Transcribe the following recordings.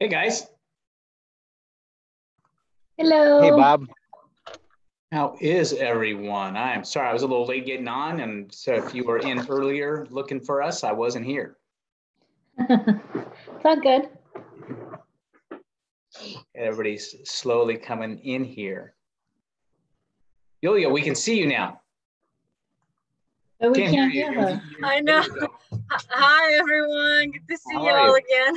Hey guys. Hey, Hello. Bob. How is everyone? I am sorry I was a little late getting on, and so if you were in earlier looking for us, I wasn't here. It's all good. Everybody's slowly coming in here. Yulia, we can see you now. But we Can't hear can't you. hear her. I know. Hi, everyone. Good to see How you are all you? again.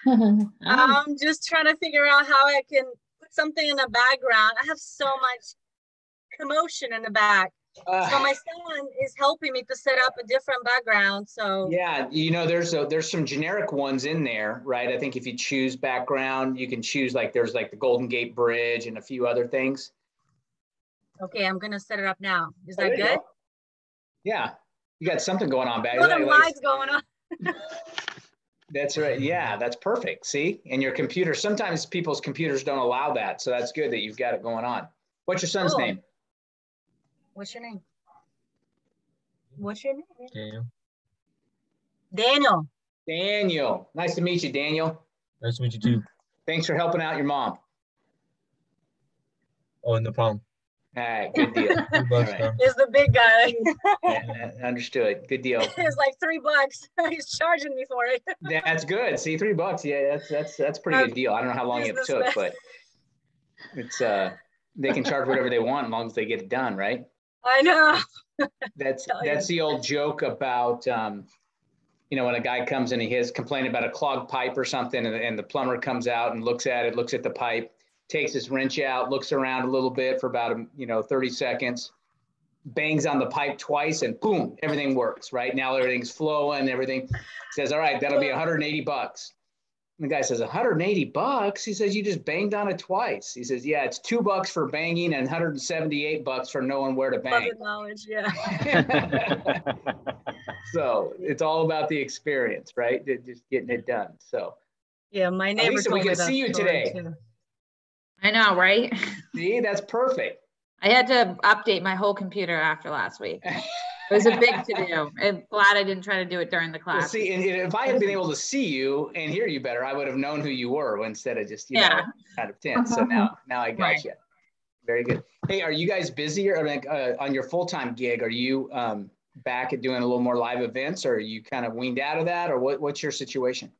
Hi. I'm just trying to figure out how I can put something in the background. I have so much commotion in the back. So my son is helping me to set up a different background. So Yeah, there's some generic ones in there, right? I think if you choose background, you can choose there's the Golden Gate Bridge and a few other things. okay, I'm gonna set it up now. Is Oh, that there you good? go. Yeah, you got something going on back Got there. the lights going on. That's right. Yeah, that's perfect. See, and your computer, sometimes people's computers don't allow that. So that's good that you've got it going on. What's your son's Oh, name? what's your name? What's your name? Daniel. Daniel. Daniel. Nice to meet you, Daniel. Nice to meet you too. Thanks for helping out your mom. Oh, no problem. All right, good deal. $2, All right. though. Is the big guy. Understood. Good deal. It's like $3. He's charging me for it. That's good. See, $3. Yeah, that's a pretty good deal. I don't know how long it Business took, man. but it's they can charge whatever they want as long as they get it done, right? I know. That's the old joke about when a guy comes in and he has complained about a clogged pipe or something, and the plumber comes out and looks at the pipe, takes his wrench out, looks around a little bit for about 30 seconds, bangs on the pipe twice, and boom, everything works. Right now, everything's flowing. Everything says, "All right, that'll be $180." And the guy says, $180? He says, "You just banged on it twice." He says, "Yeah, it's $2 for banging and $178 for knowing where to bang." Pleasant knowledge, yeah. So it's all about the experience, right? Just getting it done. So Yeah, my neighbor Lisa, we told me can that see you story today. too. I know, right? See, that's perfect. I had to update my whole computer after last week. It was a big to-do. I'm glad I didn't try to do it during the Well, class. see, and if I had been able to see you and hear you better, I would have known who you were instead of just, kind of tense. So now I got Right. you. Very good. Hey, are you guys busy on your full-time gig? Are you back at doing a little more live events, or are you kind of weaned out of that, or what's your situation?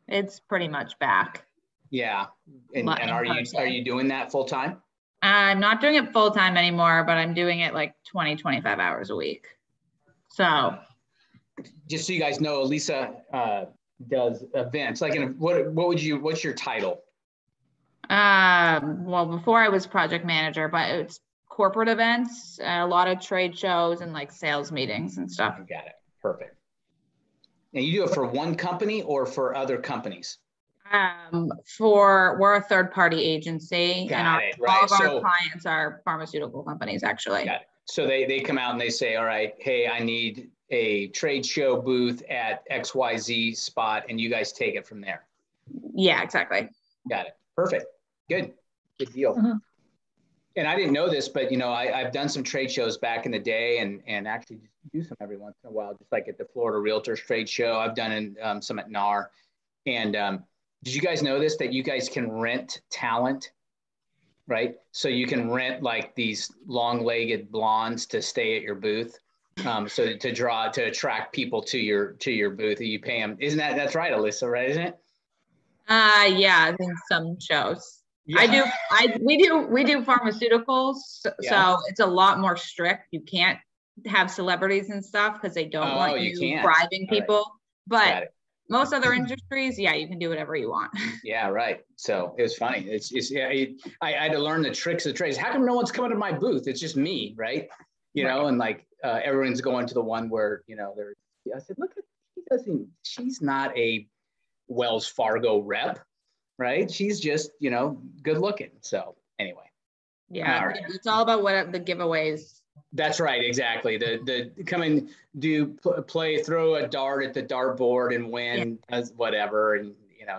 It's pretty much back. Yeah. And Well, in are person. you doing that full time? I'm not doing it full time anymore, but I'm doing it like 25 hours a week. So Just so you guys know, Lisa does events. What's your title? well, before I was project manager, but it's corporate events, a lot of trade shows and like sales meetings and stuff. I got it. Perfect. And you do it for one company or for other companies? We're a third party agency, and all of our clients are pharmaceutical companies, actually. Got it. So they come out and they say, all right, hey, I need a trade show booth at XYZ spot, and you guys take it from there. Yeah, exactly. Got it. Perfect. Good deal. Uh-huh. And I didn't know this, but I've done some trade shows back in the day, and actually do some every once in a while, just like at the Florida Realtors trade show. I've done some at NAR. And did you guys know this, that you guys can rent talent, right? So you can rent like these long-legged blondes to stay at your booth. So to attract people to your booth, you pay them. That's right, Alyssa, right? Isn't it? Yeah, I think some shows. Yeah. We do pharmaceuticals, so it's a lot more strict. You can't have celebrities and stuff because they don't want you bribing people. Right. But most other industries, yeah, you can do whatever you want. Yeah, right. So it was funny. I had to learn the tricks of the trades. How come no one's coming to my booth? It's just me, right? And everyone's going to the one where I said, look at she's not a Wells Fargo rep, right? She's just good looking. So anyway, yeah, it's all about what the giveaways. That's right, exactly. The come and throw a dart at the dartboard and win, whatever, and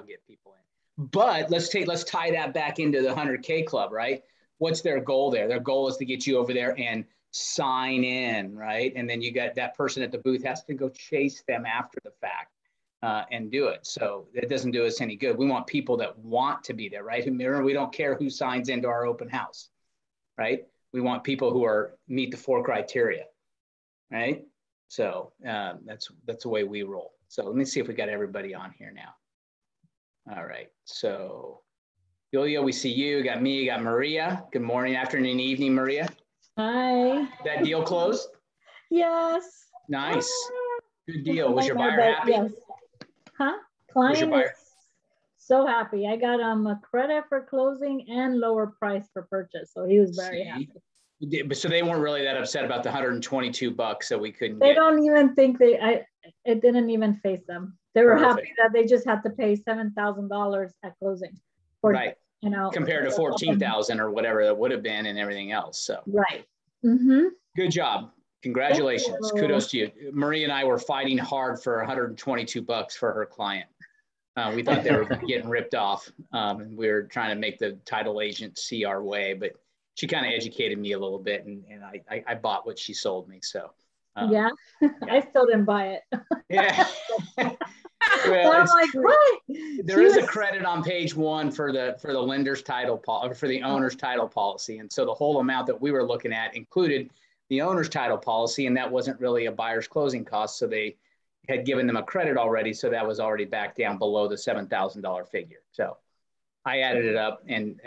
get people in. But let's tie that back into the 100K club, right? What's their goal there? Their goal is to get you over there and sign in, right? And then you got that person at the booth has to go chase them after the fact. and do it. So it doesn't do us any good. We want people that want to be there, right? Remember, we don't care who signs into our open house, right? We want people who meet the 4 criteria, right? So that's the way we roll. So let me see if we got everybody on here now. All right, so Julia, we see you, got me, got Maria. Good morning, afternoon, evening, Maria. Hi. That deal closed? Yes. Nice, good deal. Was your buyer happy? Yes. Huh? Client is so happy. I got a credit for closing and lower price for purchase. So he was very happy. So they weren't really that upset about the $122 that we couldn't They get. don't even think it didn't even face them. They were happy that they just had to pay $7,000 at closing. Right. Compared to 14,000 or whatever it would have been and everything else. So. Right. Mm-hmm. Good job. Congratulations. Kudos to you. Marie and I were fighting hard for $122 for her client. We thought they were getting ripped off. And we were trying to make the title agent see our way, but she kind of educated me a little bit, and I bought what she sold me. So yeah, I still didn't buy it. Yeah. Well, I'm like, what? There is a credit on page 1 for the lender's title for the owner's title policy, and so the whole amount that we were looking at included the owner's title policy, and that wasn't really a buyer's closing cost, so they had given them a credit already, so that was already back down below the $7,000 figure. So I added it up and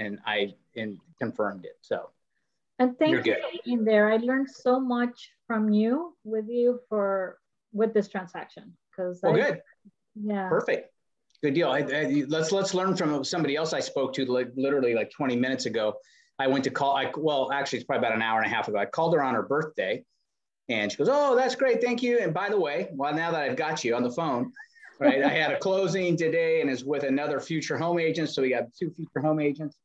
confirmed it. So and thank you for being there. I learned so much from you with this transaction because good. Yeah, perfect, good deal. Let's learn from somebody else I spoke to literally like 20 minutes ago. I went to call. Well, actually, it's probably about an hour and a half ago. I called her on her birthday, and she goes, "Oh, that's great, thank you." And by the way, well, now that I've got you on the phone, right? I had a closing today, and is with another future home agent. So we got 2 future home agents,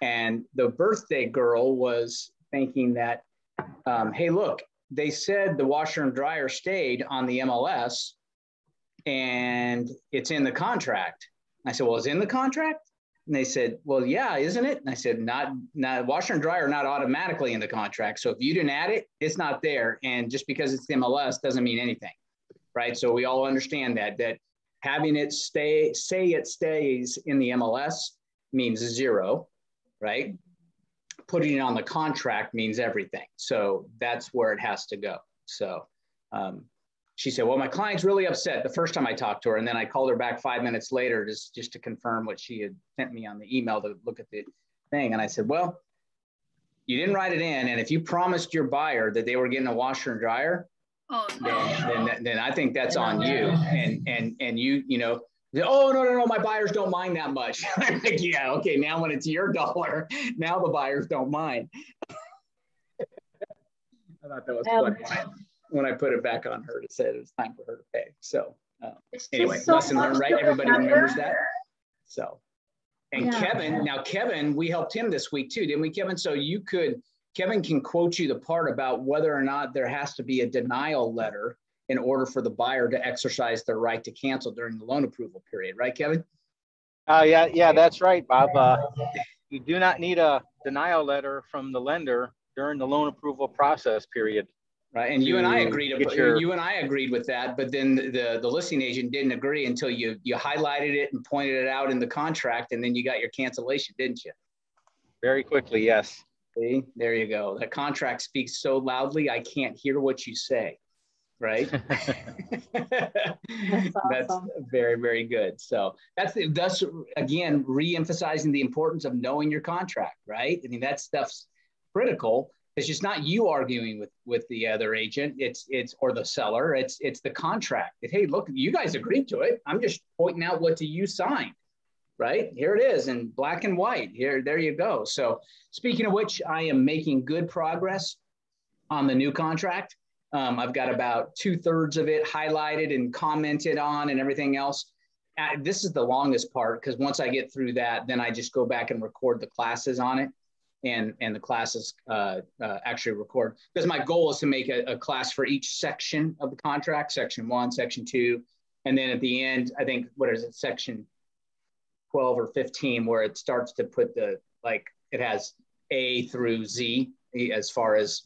and the birthday girl was thinking that, hey, look, they said the washer and dryer stayed on the MLS, and it's in the contract. I said, well, it's in the contract? And they said, well, yeah, isn't it? And I said, not washer and dryer are not automatically in the contract. So if you didn't add it, it's not there. And just because it's MLS doesn't mean anything, right? So we all understand that having it say it stays in the MLS means 0, right? Putting it on the contract means everything. So that's where it has to go. So she said, well, my client's really upset the first time I talked to her. And then I called her back 5 minutes later just to confirm what she had sent me on the email to look at the thing. And I said, well, you didn't write it in. And if you promised your buyer that they were getting a washer and dryer, then I think that's on you. And you know, oh, no, my buyers don't mind that much. I'm like, yeah, okay, now when it's your dollar, now the buyers don't mind. I thought that was funny when I put it back on her to say it was time for her to pay. So anyway, lesson learned, right? Everybody remembers that. So, and yeah. Kevin, we helped him this week too, didn't we, Kevin? So Kevin can quote you the part about whether or not there has to be a denial letter in order for the buyer to exercise their right to cancel during the loan approval period, right, Kevin? Yeah, that's right, Bob. You do not need a denial letter from the lender during the loan approval process period. Right, and you and I agreed with that, but then the listing agent didn't agree until you highlighted it and pointed it out in the contract, and then you got your cancellation, didn't you? Very quickly, yes. See, there you go. The contract speaks so loudly, I can't hear what you say. Right. That's very, very good. So that's again re-emphasizing the importance of knowing your contract, right? I mean, that stuff's critical. It's just not you arguing with the other agent, it's or the seller, it's the contract. Hey, look, you guys agreed to it. I'm just pointing out what you signed, right? Here it is in black and white. There you go. So speaking of which, I am making good progress on the new contract. I've got about 2/3 of it highlighted and commented on and everything else. This is the longest part because once I get through that, then I just go back and record the classes on it, and the classes actually record. Because my goal is to make a class for each section of the contract, section 1, section 2, and then at the end, I think, what is it, section 12 or 15, where it starts to put it has A through Z as far as,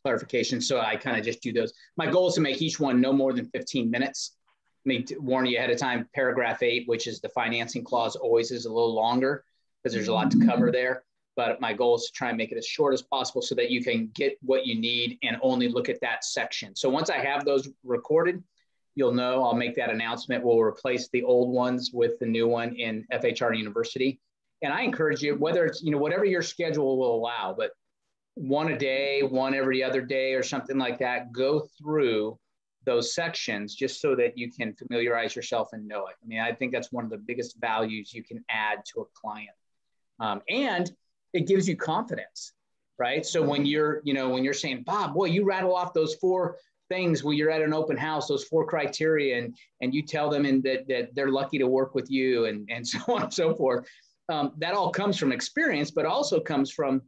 clarification. So I kind of just do those. My goal is to make each one no more than 15 minutes. me warn you ahead of time, paragraph 8, which is the financing clause, always is a little longer because there's a lot to cover there. But my goal is to try and make it as short as possible so that you can get what you need and only look at that section. So once I have those recorded, you'll know. I'll make that announcement. We'll replace the old ones with the new one in FHR University. And I encourage you, whether it's, whatever your schedule will allow, but one a day, one every other day or something like that, go through those sections just so that you can familiarize yourself and know it. I mean, I think that's one of the biggest values you can add to a client. And it gives you confidence, right? So when you're, when you're saying, Bob, boy, you rattle off those 4 things when you're at an open house, those 4 criteria, and you tell them that they're lucky to work with you and so on and so forth. That all comes from experience, but also comes from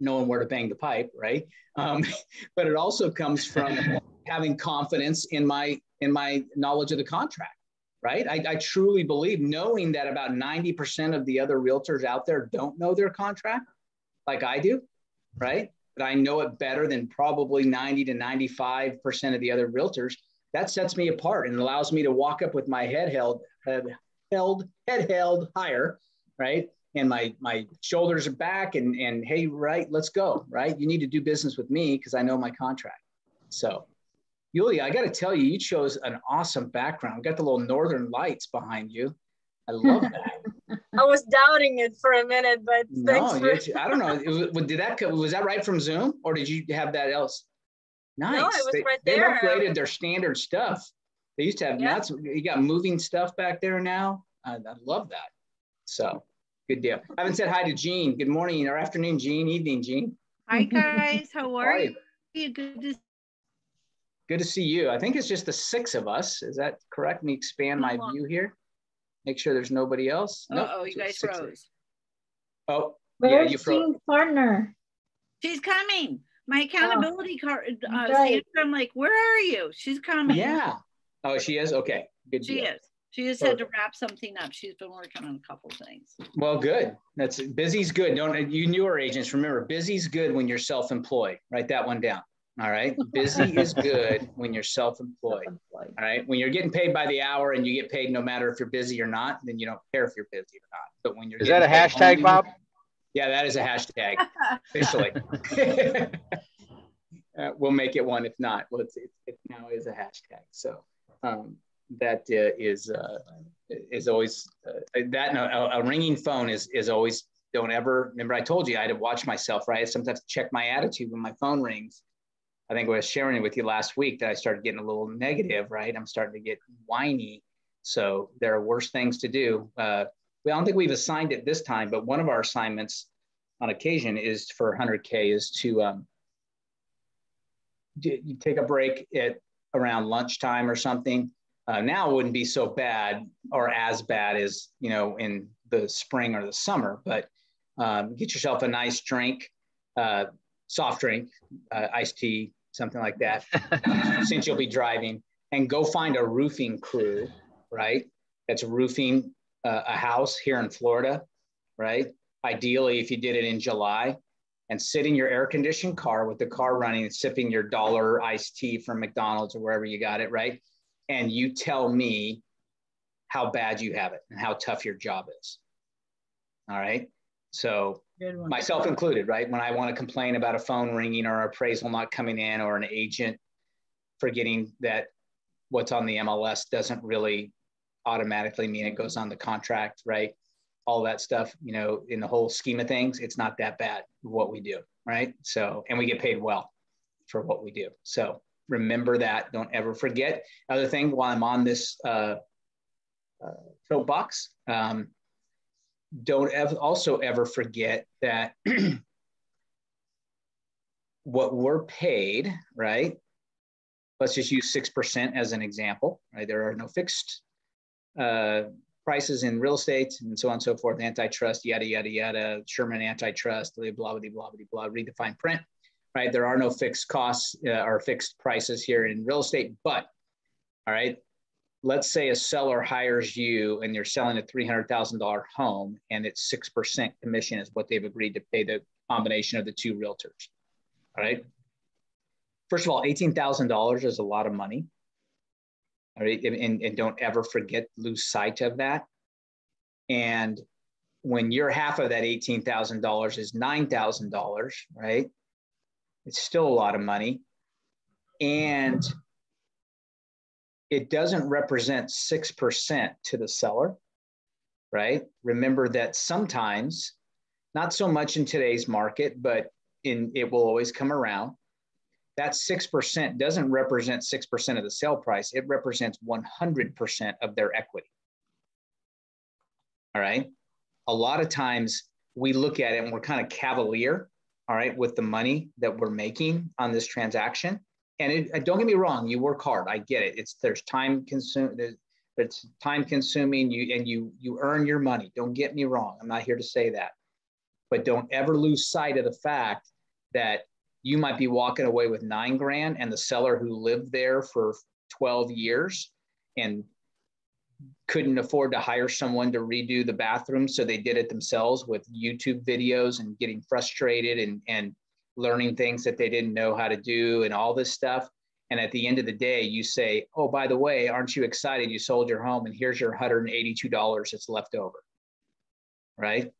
knowing where to bang the pipe, right? But it also comes from having confidence in my knowledge of the contract, right? I truly believe, knowing that about 90% of the other realtors out there don't know their contract like I do, right? But I know it better than probably 90 to 95% of the other realtors. That sets me apart and allows me to walk up with my head held higher, right? And my shoulders are back and hey, right, let's go, right? You need to do business with me because I know my contract. So Yulia, I got to tell you, you chose an awesome background. We got the little northern lights behind you. I love that. I was doubting it for a minute, but thanks for... I don't know. Was that right from Zoom, or did you have that else? Nice. No, it was right there. They've upgraded their standard stuff. They used to have nuts. You got moving stuff back there now. I love that. So good deal. I haven't said hi to Jean. Good morning or afternoon, Jean. Evening, Jean. Hi guys. How are you? Good to see you. I think it's just the 6 of us. Is that correct? Let me expand my view here. Make sure there's nobody else. Oh, you guys froze. Oh, where's you froze. Jean's partner? She's coming. My accountability card. Sandra, I'm like, where are you? She's coming. Yeah. Oh, she is? Okay. Good deal. She is. She just had to wrap something up. She's been working on a couple things. Well, good. Busy's good. You newer agents, remember, busy's good when you're self-employed. Write that one down. All right. Busy is good when you're self-employed. All right. When you're getting paid by the hour and you get paid no matter if you're busy or not, then you don't care if you're busy or not. But when you're Is that a hashtag, Bob? Yeah, that is a hashtag officially. We'll make it one if not. Well, it now is a hashtag. So that is always a ringing phone is always, don't ever, remember I told you I had to watch myself, right? I sometimes check my attitude when my phone rings. I think I was sharing it with you last week that I started getting a little negative, right? I'm starting to get whiny. So there are worse things to do. I don't think we've assigned it this time, but one of our assignments on occasion is for 100K is to you take a break at around lunchtime or something. Now it wouldn't be so bad or as bad as, in the spring or the summer, but get yourself a nice drink, soft drink, iced tea, something like that, since you'll be driving, and go find a roofing crew, right? That's roofing a house here in Florida, right? Ideally, if you did it in July, and sit in your air-conditioned car with the car running and sipping your $1 iced tea from McDonald's or wherever you got it, right? And you tell me how bad you have it and how tough your job is. All right. So myself included, right? When I want to complain about a phone ringing or appraisal not coming in or an agent forgetting that what's on the MLS doesn't really automatically mean it goes on the contract, right? All that stuff, in the whole scheme of things, it's not that bad what we do, right? So, and we get paid well for what we do. So remember that. Don't ever forget. Other thing, while I'm on this soapbox, don't also ever forget that what we're paid, right? Let's just use 6% as an example, right? There are no fixed prices in real estate and so on and so forth, antitrust, yada, yada, yada, Sherman antitrust, blah, blah, blah, blah, blah, read the fine print, right? There are no fixed costs or fixed prices here in real estate, but, all right, let's say a seller hires you and you're selling a $300,000 home and it's 6% commission is what they've agreed to pay the combination of the 2 realtors, all right? First of all, $18,000 is a lot of money. All right, and don't ever lose sight of that. And when your half of that $18,000 is $9,000, right? It's still a lot of money. And it doesn't represent 6% to the seller, right? Remember that sometimes, not so much in today's market, but it will always come around. That 6% doesn't represent 6% of the sale price. It represents 100% of their equity. All right. A lot of times we look at it and we're kind of cavalier, all right, with the money that we're making on this transaction. And don't get me wrong, you work hard. I get it. There's time consuming. It's time consuming. You earn your money. Don't get me wrong. I'm not here to say that, but don't ever lose sight of the fact that you might be walking away with $9 grand, and the seller who lived there for 12 years and couldn't afford to hire someone to redo the bathroom, so they did it themselves with YouTube videos and getting frustrated and learning things that they didn't know how to do and all this stuff. And at the end of the day, you say, oh, by the way, aren't you excited? You sold your home and here's your $182 that's left over, right?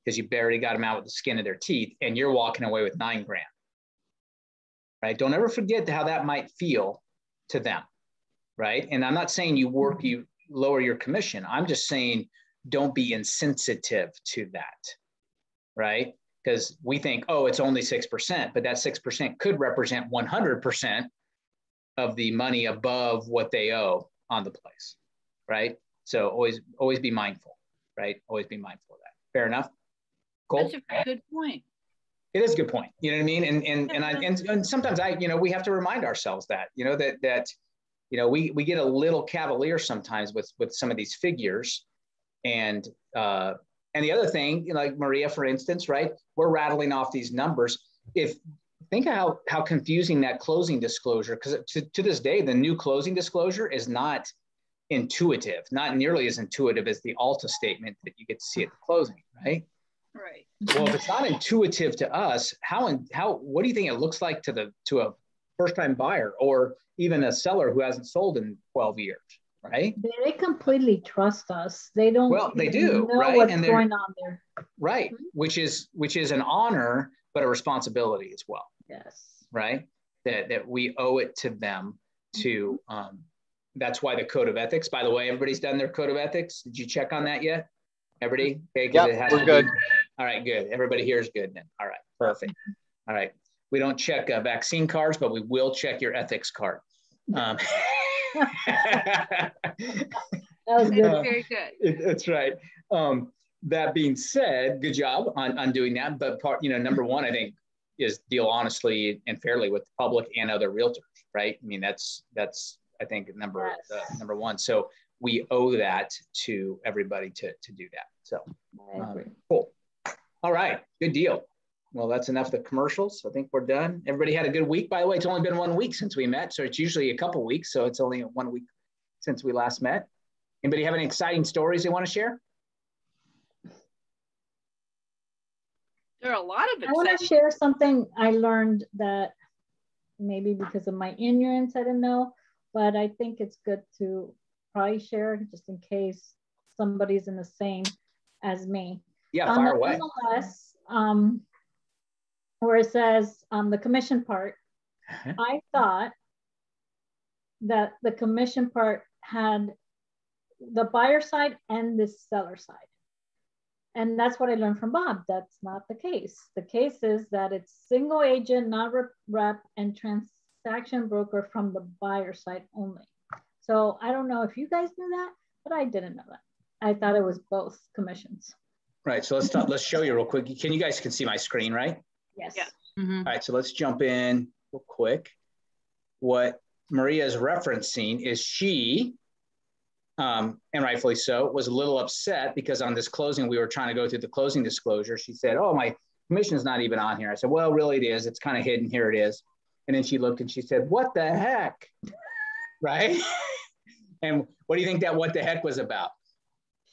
Because you barely got them out with the skin of their teeth and you're walking away with $9 grand, right? Don't ever forget how that might feel to them, right? And I'm not saying you lower your commission. I'm just saying don't be insensitive to that, right? Because we think, oh, it's only 6%, but that 6% could represent 100% of the money above what they owe on the place, right? So always be mindful, right? Always be mindful of that. Fair enough? Cool. That's a good point. It is a good point. You know what I mean? And sometimes we have to remind ourselves that, we get a little cavalier sometimes with some of these figures. And the other thing, like Maria, for instance, right? We're rattling off these numbers. Think of how confusing that closing disclosure, because to this day, the new closing disclosure is not intuitive, not nearly as intuitive as the Alta statement that you get to see at the closing, right? Right. Well, if it's not intuitive to us, what do you think it looks like to a first-time buyer or even a seller who hasn't sold in 12 years, right? They completely trust us. They don't. Well, they do, know right? what's going on there, right? Mm-hmm. Which is an honor, but a responsibility as well. Yes. Right. That we owe it to them to. That's why the code of ethics. By the way, everybody's done their code of ethics. Did you check on that yet? Everybody? Okay. Yeah, we're good. All right, good. Everybody here is good then. All right, perfect. All right. We don't check vaccine cards, but we will check your ethics card. That was good. Very good. That's right. That being said, good job on doing that. But number one, I think, is deal honestly and fairly with the public and other realtors, right? I mean, that's I think number one. So we owe that to everybody to do that. So cool. All right, good deal. Well, that's enough of the commercials. I think we're done. Everybody had a good week, by the way. It's only been 1 week since we met, so it's usually a couple weeks. So it's only 1 week since we last met. Anybody have any exciting stories they want to share? There are a lot of I want to share something I learned that maybe because of my ignorance, I didn't know, but I think it's good to probably share just in case somebody's in the same as me. Yeah, fire away. Nonetheless, where it says the commission part, I thought that the commission part had the buyer side and the seller side. And that's what I learned from Bob. That's not the case. The case is that it's single agent, not rep, and transaction broker from the buyer side only. So I don't know if you guys knew that, but I didn't know that. I thought it was both commissions. Right. So let's show you real quick. You guys can see my screen, right? Yes. Yeah. Mm-hmm. All right. So let's jump in real quick. What Maria is referencing is she, and rightfully so, was a little upset because on this closing, we were trying to go through the closing disclosure. She said, oh, my commission is not even on here. I said, well, really it is. It's kind of hidden. Here it is. And then she looked and she said, what the heck? Right? And what do you think that what the heck was about?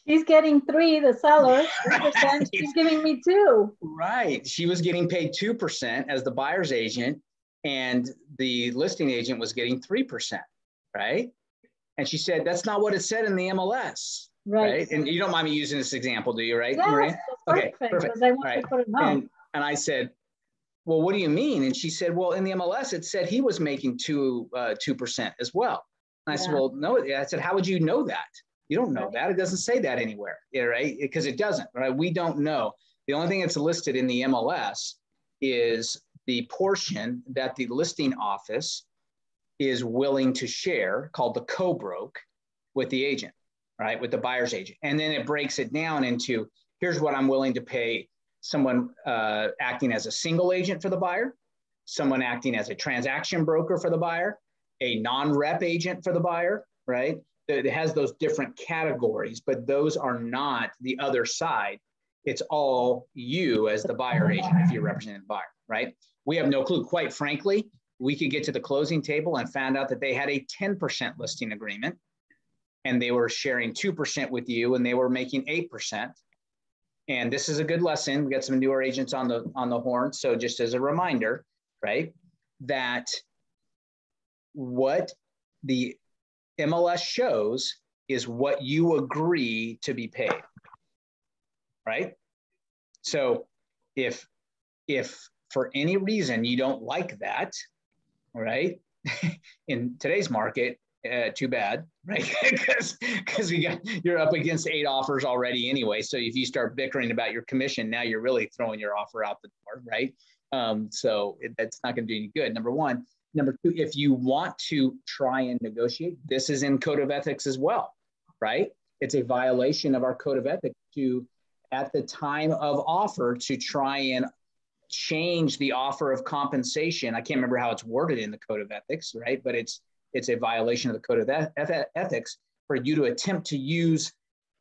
She's getting 3, the seller, 3%. She's giving me 2. Right. She was getting paid 2% as the buyer's agent, and the listing agent was getting 3%. Right. And she said, that's not what it said in the MLS. Right. And you don't mind me using this example, do you, right, Yes, Maria? Okay, perfect. They want to put it on. And I said, well, what do you mean? And she said, well, in the MLS, it said he was making 2% as well. And I said, well, no. I said, how would you know that? You don't know that. It doesn't say that anywhere, right? Because it doesn't, right? We don't know. The only thing that's listed in the MLS is the portion that the listing office is willing to share, called the co-broke, with the agent, right? With the buyer's agent. And then it breaks it down into, here's what I'm willing to pay someone acting as a single agent for the buyer, someone acting as a transaction broker for the buyer, a non-rep agent for the buyer, right? It has those different categories, but those are not the other side. It's all you as the buyer agent if you're representing the buyer, right? We have no clue. Quite frankly, we could get to the closing table and found out that they had a 10% listing agreement and they were sharing 2% with you and they were making 8%. And this is a good lesson. We got some newer agents on the horn. So just as a reminder, right, that what the MLS shows is what you agree to be paid, right? So if for any reason you don't like that, right, in today's market, too bad, right? Because you're up against 8 offers already anyway. So if you start bickering about your commission, now you're really throwing your offer out the door, right? So that's not going to do any good. Number one. Number two, if you want to try and negotiate, this is in Code of Ethics as well, right? It's a violation of our Code of Ethics to, at the time of offer, to try and change the offer of compensation. I can't remember how it's worded in the Code of Ethics, right? But it's a violation of the Code of Ethics for you to attempt to use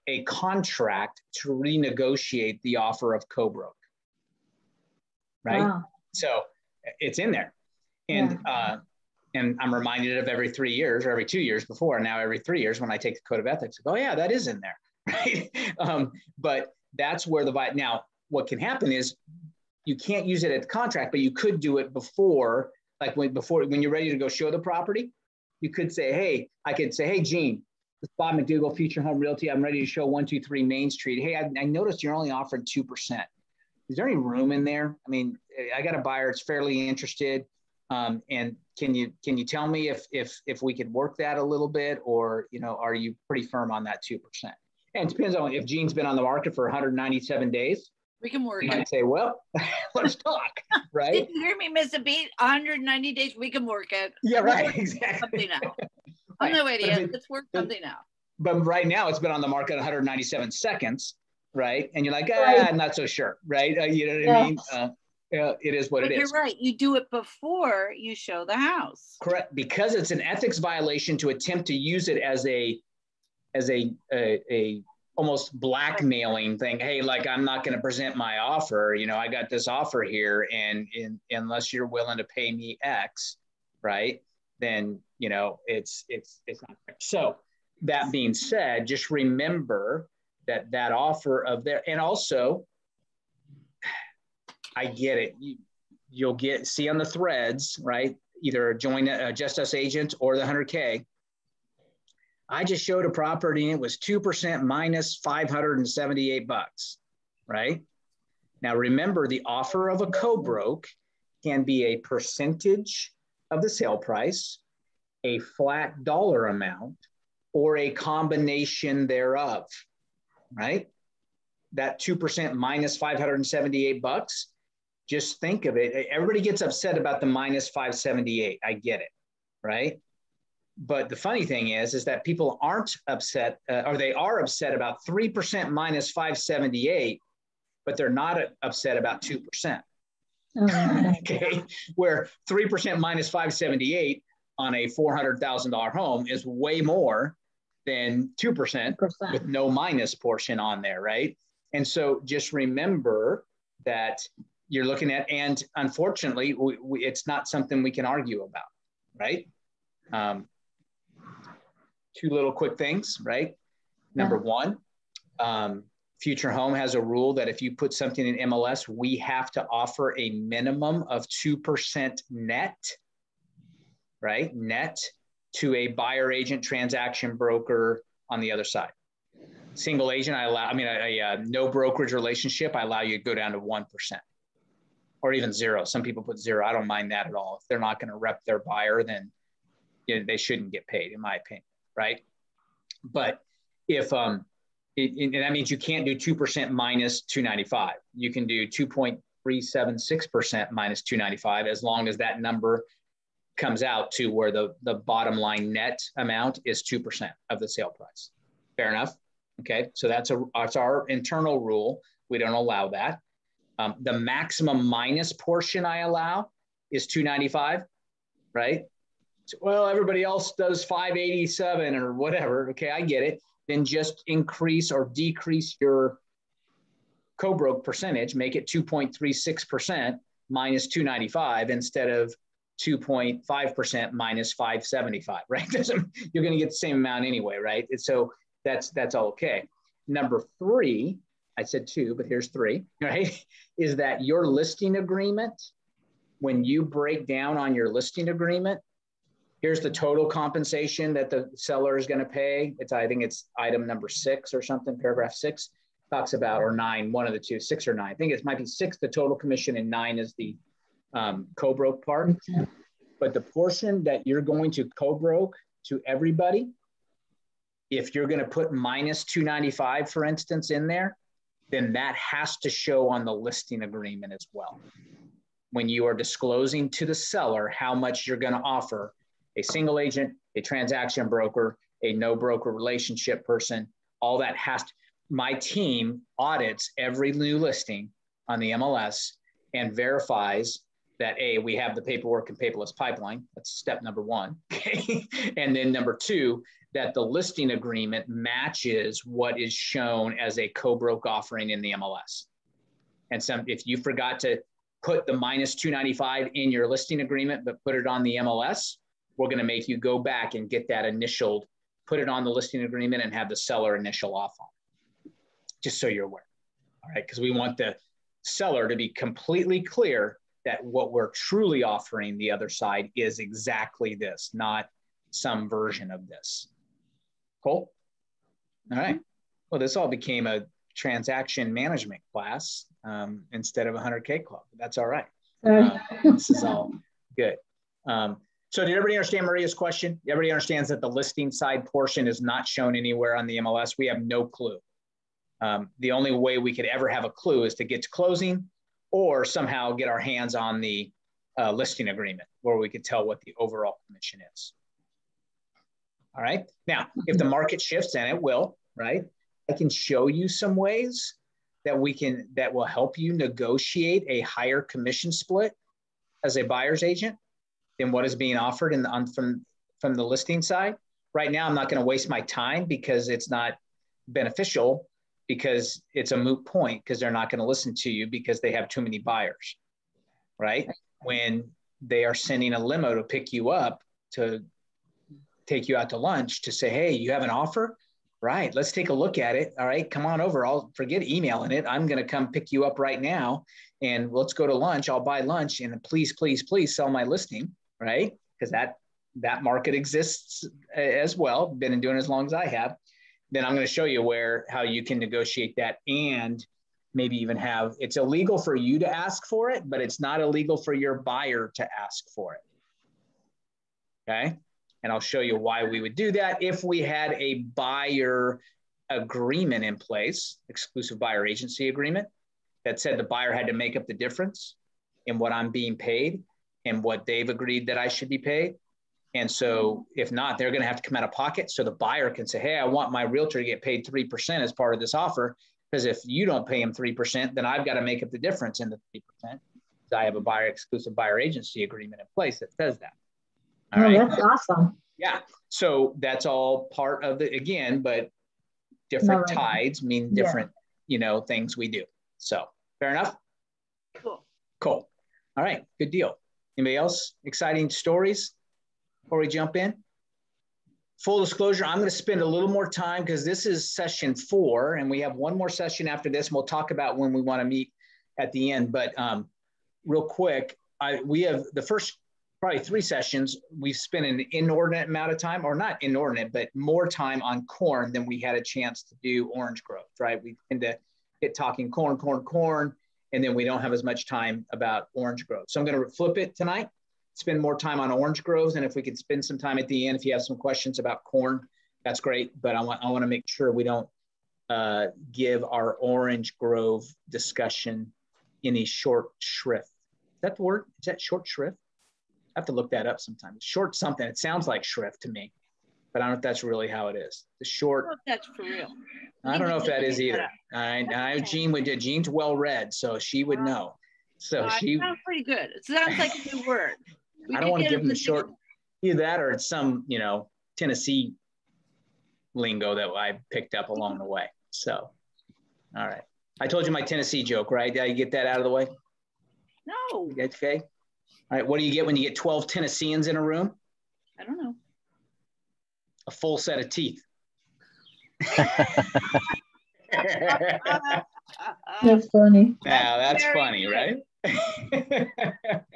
a contract to renegotiate the offer of co-broke, right? Wow. So it's in there. And I'm reminded of every 3 years or every 2 years before, now every 3 years when I take the Code of Ethics, I go, oh yeah, that is in there, right? But that's where now what can happen is you can't use it at the contract, but you could do it before, like when you're ready to go show the property, you could say, hey, I could say, hey, Gene, this is Bob McDougall, Future Home Realty. I'm ready to show 123 Main Street. Hey, I noticed you're only offering 2%. Is there any room in there? I mean, I got a buyer that's fairly interested. And can you tell me if we could work that a little bit, or, you know, are you pretty firm on that 2%? And it depends on if Gene's been on the market for 197 days. We can work. You might say, well, let's talk, right? Did you hear me miss a beat? 190 days, we can work it. Yeah, right, exactly. Something out. I'm no idiot. Let's work something out. But right now it's been on the market 197 seconds, right? And you're like, I'm not so sure, right? You know what I mean? It is what it is. You're right. You do it before you show the house. Correct, because it's an ethics violation to attempt to use it as a almost blackmailing thing. Hey, like, I'm not going to present my offer. You know, I got this offer here, and unless you're willing to pay me X, right? Then, you know, it's not fair. So that being said, just remember that offer of there, and also, I get it. You'll see on the threads, right? Either join Just Us agent or the 100K. I just showed a property and it was 2% minus $578, right? Now remember, the offer of a co-broke can be a percentage of the sale price, a flat dollar amount, or a combination thereof, right? That 2% minus $578, just think of it. Everybody gets upset about the minus 578. I get it, right? But the funny thing is that people aren't upset, or they are upset about 3% minus 578, but they're not upset about 2%. Okay, where 3% minus 578 on a $400,000 home is way more than 2% with no minus portion on there, right? And so just remember that you're looking at, and unfortunately, it's not something we can argue about, right? Two little quick things, right? Number one, Future Home has a rule that if you put something in MLS, we have to offer a minimum of 2% net, right? Net to a buyer agent transaction broker on the other side. Single agent, no brokerage relationship, I allow you to go down to 1% or even 0. Some people put 0. I don't mind that at all. If they're not going to rep their buyer, then they shouldn't get paid, in my opinion, right? But if, and that means you can't do 2% minus 295. You can do 2.376% minus 295 as long as that number comes out to where the bottom line net amount is 2% of the sale price. Fair enough? Okay, so that's our internal rule. We don't allow that. The maximum minus portion I allow is 295, right? So, well, everybody else does 587 or whatever. Okay, I get it. Then just increase or decrease your co-broke percentage, make it 2.36% minus 295 instead of 2.5% minus 575, right? You're going to get the same amount anyway, right? And so that's all okay. Number 3, I said 2, but here's 3, right? Is that your listing agreement, when you break down on your listing agreement, here's the total compensation that the seller is going to pay. I think it's item number 6 or something, paragraph 6 talks about, or 9, one of the two, 6 or 9. I think it might be 6, the total commission, and 9 is the co-broke part. But the portion that you're going to co-broke to everybody, if you're going to put minus 295, for instance, in there, then that has to show on the listing agreement as well. When you are disclosing to the seller how much you're going to offer a single agent, a transaction broker, a no broker relationship person, all that has to, my team audits every new listing on the MLS and verifies that we have the paperwork and paperless pipeline. That's step number 1. Okay. And then number 2, that the listing agreement matches what is shown as a co-broke offering in the MLS. And if you forgot to put the minus 295 in your listing agreement, but put it on the MLS, we're going to make you go back and get that initialed, put it on the listing agreement and have the seller initial off on it, just so you're aware. All right. Because we want the seller to be completely clear that what we're truly offering the other side is exactly this, not some version of this. Cool. All right. Well, this all became a transaction management class instead of a 100K club. That's all right. This is all good. So did everybody understand Maria's question? Everybody understands that the listing side portion is not shown anywhere on the MLS. We have no clue. The only way we could ever have a clue is to get to closing or somehow get our hands on the listing agreement where we could tell what the overall commission is. All right. Now, if the market shifts, and it will, right? I can show you some ways that will help you negotiate a higher commission split as a buyer's agent than what is being offered from the listing side. Right now, I'm not going to waste my time because it's not beneficial, because it's a moot point, because they're not going to listen to you because they have too many buyers, right? When they are sending a limo to pick you up to take you out to lunch to say, hey, you have an offer? Right, let's take a look at it. All right, come on over. I'll forget emailing it. I'm going to come pick you up right now and let's go to lunch. I'll buy lunch and please, please, please sell my listing, right? Because that market exists as well. Been doing it as long as I have. Then I'm going to show you how you can negotiate that, and maybe even it's illegal for you to ask for it, but it's not illegal for your buyer to ask for it. Okay. And I'll show you why we would do that if we had a buyer agreement in place, exclusive buyer agency agreement, that said the buyer had to make up the difference in what I'm being paid and what they've agreed that I should be paid. And so if not, they're going to have to come out of pocket. So the buyer can say, hey, I want my realtor to get paid 3% as part of this offer, because if you don't pay him 3%, then I've got to make up the difference in the 3%. I have a exclusive buyer agency agreement in place that says that. All right. That's awesome. Yeah. So that's all part of but different tides mean different, things we do. So fair enough? Cool. All right. Good deal. Anybody else? Exciting stories before we jump in? Full disclosure, I'm going to spend a little more time because this is session 4 and we have one more session after this, and we'll talk about when we want to meet at the end. But real quick, we have the first probably 3 sessions, we've spent an inordinate amount of time, or not inordinate, but more time on corn than we had a chance to do orange growth, right? We tend to get talking corn, and then we don't have as much time about orange growth. So I'm going to flip it tonight, spend more time on orange groves. And if we could spend some time at the end, if you have some questions about corn, that's great. But I want to make sure we don't give our orange grove discussion any short shrift. Is that the word? Is that short shrift? I have to look that up sometime. Short something. It sounds like shrift to me, but I don't know if that's really how it is. The short. I don't know if that's for real. I don't know if that is either. I Jean's well read, so she would know. So she sounds pretty good. It sounds like a new word. I don't want to give them the short. Either that or it's some, Tennessee lingo that I picked up along the way. So, all right. I told you my Tennessee joke, right? Did I get that out of the way? No. Okay. All right. What do you get when you get 12 Tennesseans in a room? I don't know. A full set of teeth. That's funny. Now that's funny, right? I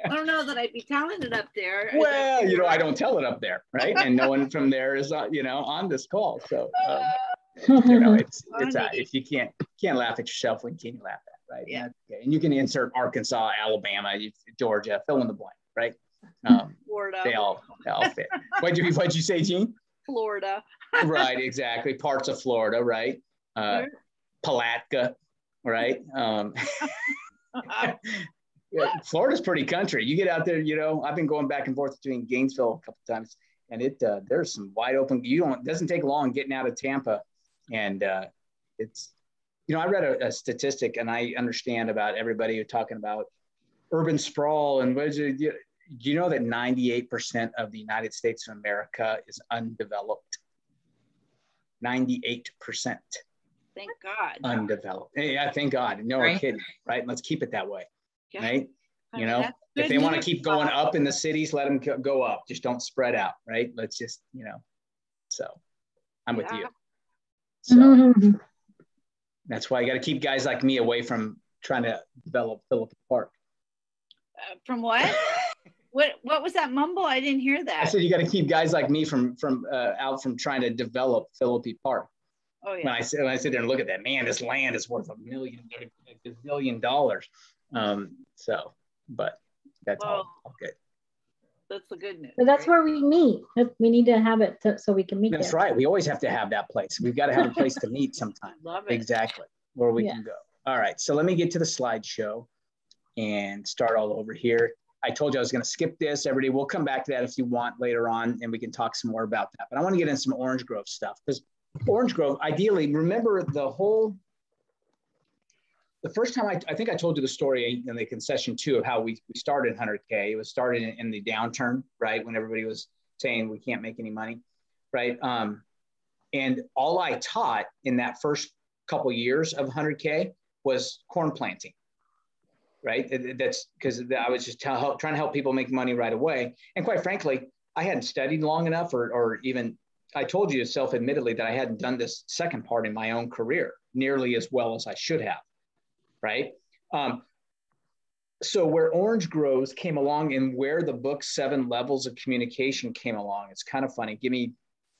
don't know that I'd be telling it up there. Well, I don't tell it up there, right? And no one from there is, on this call. So, it's if you can't laugh at yourself, when can you laugh at, right? Yeah. And you can insert Arkansas, Alabama, Georgia, fill in the blank, right? Florida. They all fit. What'd you say, Jean? Florida. Right, exactly. Parts of Florida, right? Palatka, right? Florida's pretty country. You get out there, I've been going back and forth between Gainesville a couple of times, and there's some wide open. It doesn't take long getting out of Tampa, and it's, I read a statistic, and I understand about everybody who's talking about urban sprawl, and do you know that 98% of the United States of America is undeveloped? 98%. Thank God. Undeveloped. Yeah, thank God. No, right. We're kidding, right? Let's keep it that way, Yeah. right? If they want to keep going up in the cities, let them go up. Just don't spread out, right? Let's just, so I'm with you. So that's why you got to keep guys like me away from trying to develop Philip Park. From what? What was that mumble? I didn't hear that. I said you got to keep guys like me from trying to develop Philip Park. Oh yeah. When I sit there and look at that, man, this land is worth $1 billion. But that's all good. That's the good news. But that's where we meet. We need to have it so we can meet. That's right. We always have to have that place. We've got to have a place to meet sometime. Love it. Exactly. Where we can go. All right. So let me get to the slideshow and start all over here. I told you I was going to skip this. Everybody, we'll come back to that if you want later on, and we can talk some more about that. But I want to get into some Orange Grove stuff, because Orange Grove, ideally, remember the first time I think I told you the story in the concession too of how we started 100K. It was started in the downturn, right? When everybody was saying we can't make any money, right? And all I taught in that first couple years of 100K was corn planting. Right. That's because I was just trying to help people make money right away. And quite frankly, I hadn't studied long enough, or even I told you self-admittedly that I hadn't done this second part in my own career nearly as well as I should have. Right. So where Orange Groves came along and where the book 7 Levels of Communication came along, it's kind of funny. Give me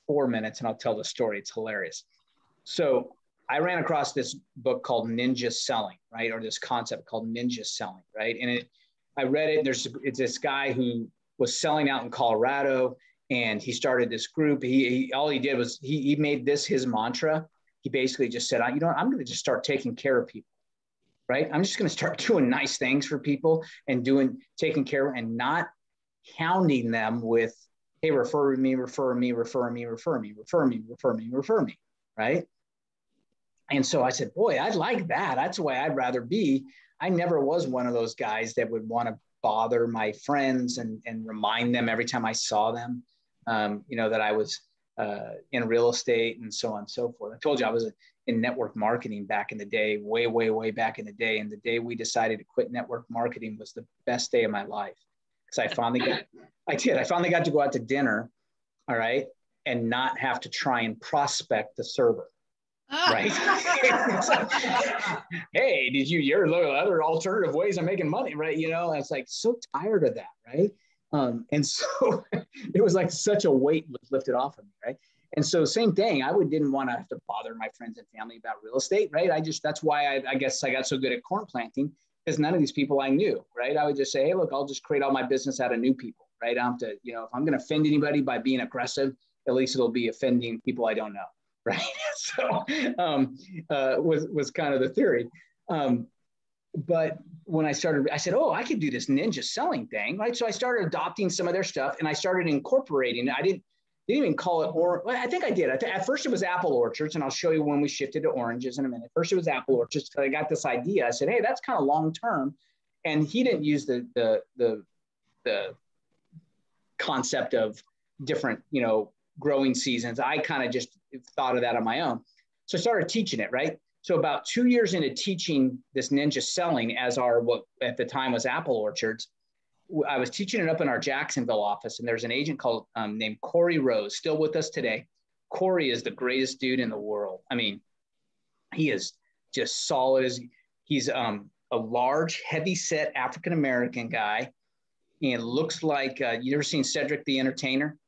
4 minutes and I'll tell the story. It's hilarious. So I ran across this book called Ninja Selling, right? Or this concept called Ninja Selling, right? And I read it. It's this guy who was selling out in Colorado, and he started this group. All he did was he made this his mantra. He basically just said, I'm going to just start taking care of people, right? I'm just going to start doing nice things for people and taking care of, and not hounding them with, hey, refer me, right? And so I said, boy, I'd like that. That's the way I'd rather be. I never was one of those guys that would want to bother my friends and remind them every time I saw them, that I was in real estate and so on and so forth. I told you I was in network marketing back in the day, way, way, way back in the day. And the day we decided to quit network marketing was the best day of my life. Because I finally got to go out to dinner, all right, and not have to try and prospect the server. Right. Hey, you're looking at other alternative ways of making money, right? It's like so tired of that, right? And so it was like such a weight was lifted off of me, right? And so same thing, didn't want to have to bother my friends and family about real estate, right? That's why I guess I got so good at corn planting, because none of these people I knew, right? I would just say, hey, look, I'll just create all my business out of new people, right? I don't have to, if I'm going to offend anybody by being aggressive, at least it'll be offending people I don't know, right? So was kind of the theory. But when I started, I said, oh, I could do this ninja selling thing, right? So I started adopting some of their stuff and I started incorporating it. I didn't even call it orange. Well, I think I did. At first it was apple orchards, and I'll show you when we shifted to oranges in a minute. First it was apple orchards. I got this idea. I said, hey, that's kind of long-term. And he didn't use the concept of different, growing seasons. I kind of just thought of that on my own. So I started teaching it, right? So about 2 years into teaching this ninja selling as what at the time was apple orchards, I was teaching it up in our Jacksonville office, and there's an agent called named Corey Rose, still with us today. Corey is the greatest dude in the world. I mean, he is just solid. He's a large, heavy-set African-American guy, and looks like, you ever seen Cedric the Entertainer?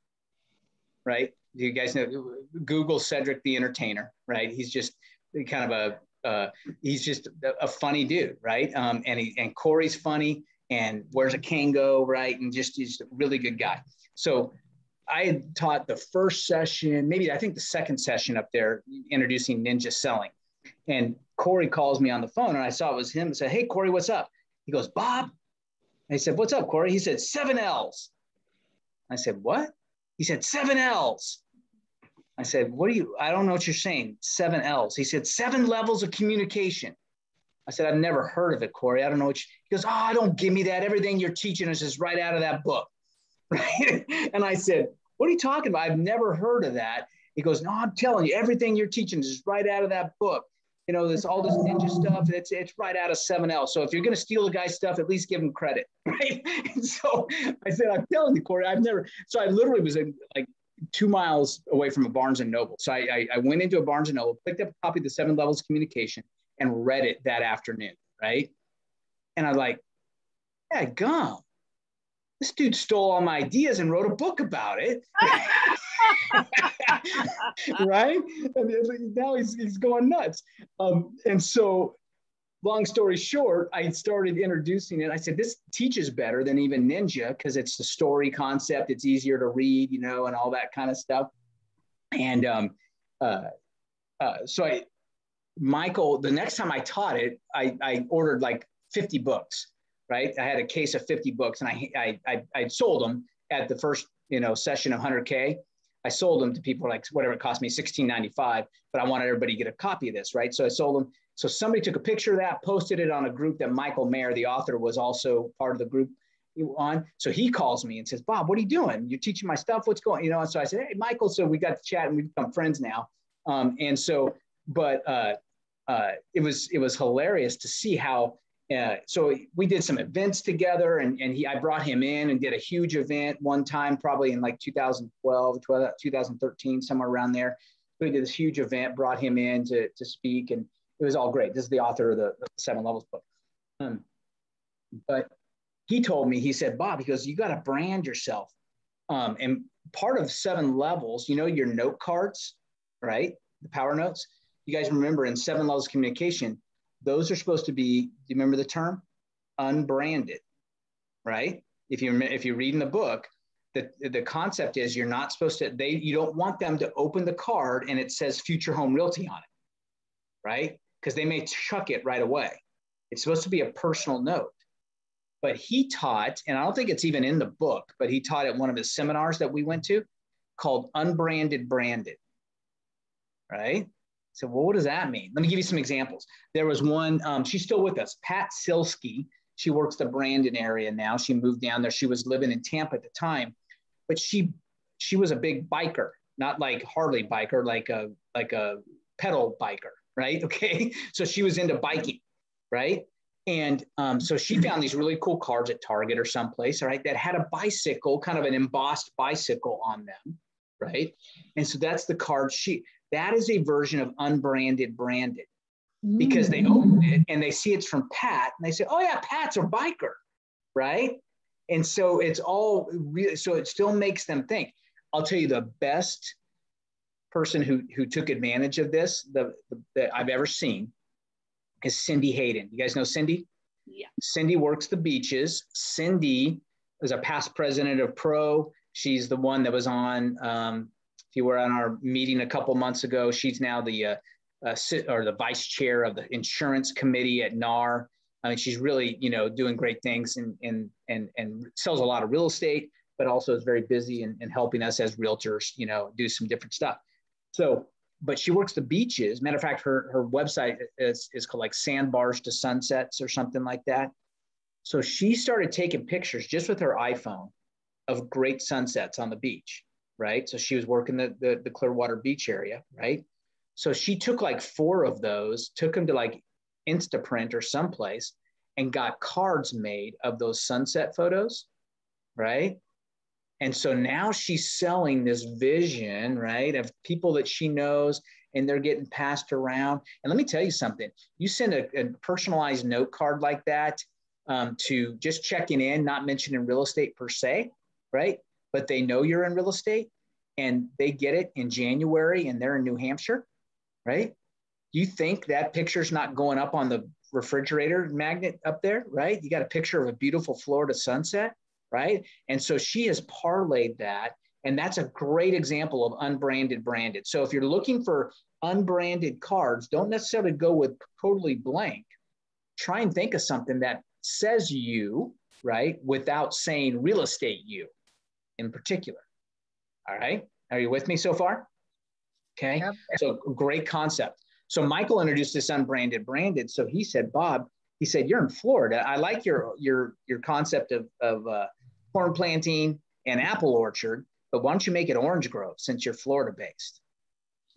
Right? You guys know, Google Cedric the Entertainer, right? He's just kind of he's just a funny dude, right? And Corey's funny and wears a Kango, right? And he's a really good guy. So I had taught the first session, maybe I think the second session up there, introducing ninja selling. And Corey calls me on the phone, and I saw it was him and said, hey, Corey, what's up? He goes, Bob. And I said, what's up, Corey? He said, 7 L's. I said, what? He said, 7 L's. I said, I don't know what you're saying, 7 L's. He said, 7 levels of communication. I said, I've never heard of it, Corey. I don't know he goes, oh, don't give me that. Everything you're teaching us is right out of that book. Right? And I said, what are you talking about? I've never heard of that. He goes, no, I'm telling you, everything you're teaching is right out of that book. There's all this ninja stuff. It's right out of 7 L's. So if you're going to steal the guy's stuff, at least give him credit. Right? And so I said, I'm telling you, Corey, so I literally was like 2 miles away from a Barnes and Noble. So I went into a Barnes and Noble, picked up a copy of the 7 Levels of Communication, and read it that afternoon, right? And I'm like, yeah, gum. This dude stole all my ideas and wrote a book about it. Right? And now he's going nuts. And so long story short, I started introducing it. I said, this teaches better than even Ninja, because it's the story concept. It's easier to read, and all that kind of stuff. And so Michael, the next time I taught it, I ordered like 50 books, right? I had a case of 50 books, and I sold them at the first, session of 100K. I sold them to people like whatever it cost me, $16.95, but I wanted everybody to get a copy of this, right? So I sold them. So somebody took a picture of that, posted it on a group that Michael Mayer, the author, was also part of the group on. So he calls me and says, Bob, what are you doing? You're teaching my stuff. What's going, And so I said, hey, Michael. So we got to chat and we've become friends now. It was hilarious to see how, so we did some events together, and I brought him in and did a huge event one time, probably in like 2012, 2013, somewhere around there. We did this huge event, brought him in to speak, and it was all great. This is the author of the 7 Levels book. But he told me, he said, Bob, he goes, you got to brand yourself. And part of 7 Levels, your note cards, right? The power notes. You guys remember in 7 Levels of Communication, those are supposed to be, do you remember the term? Unbranded, right? If you read in the book, the concept is you're not supposed to, you don't want them to open the card and it says Future Home Realty on it, right? Because they may chuck it right away. It's supposed to be a personal note. But he taught, and I don't think it's even in the book, but he taught at one of his seminars that we went to called Unbranded Branded, right? So, well, what does that mean? Let me give you some examples. There was one, she's still with us, Pat Silsky. She works the Brandon area now. She moved down there. She was living in Tampa at the time, but she was a big biker, not like Harley biker, like a pedal biker, right? Okay. So she was into biking, right? And so she found these really cool cards at Target or someplace, right, that had a bicycle, kind of an embossed bicycle on them, right? And so that's the card that is a version of Unbranded Branded, because they open it and they see it's from Pat and they say, oh yeah, Pat's a biker, right? And so it's all really, so it still makes them think. I'll tell you the best person who took advantage of this that I've ever seen is Cindy Hayden. You guys know Cindy? Yeah. Cindy works the beaches. Cindy is a past president of Pro. She's the one that was on, if you were on our meeting a couple months ago, she's now the vice chair of the insurance committee at NAR. I mean, she's really, doing great things and sells a lot of real estate, but also is very busy and helping us as realtors, do some different stuff. So, but she works the beaches. Matter of fact, her website is called like Sandbars to Sunsets or something like that. So she started taking pictures just with her iPhone of great sunsets on the beach, right? So she was working the Clearwater Beach area, right? So she took like 4 of those, took them to like Instaprint or someplace and got cards made of those sunset photos, right? And so now she's selling this vision, right, of people that she knows, and they're getting passed around. And let me tell you something. You send a personalized note card like that to just checking in, not mentioning real estate per se, right? But they know you're in real estate and they get it in January and they're in New Hampshire, right? You think that picture's not going up on the refrigerator magnet up there, right? You got a picture of a beautiful Florida sunset, right? And so she has parlayed that. And that's a great example of unbranded branded. So if you're looking for unbranded cards, don't necessarily go with totally blank. Try and think of something that says you, right, without saying real estate you in particular. All right. Are you with me so far? Okay. Yep. So great concept. So Michael introduced this unbranded branded. So he said, Bob, he said, you're in Florida. I like your concept of corn planting and apple orchard, but why don't you make it orange grove since you're Florida based?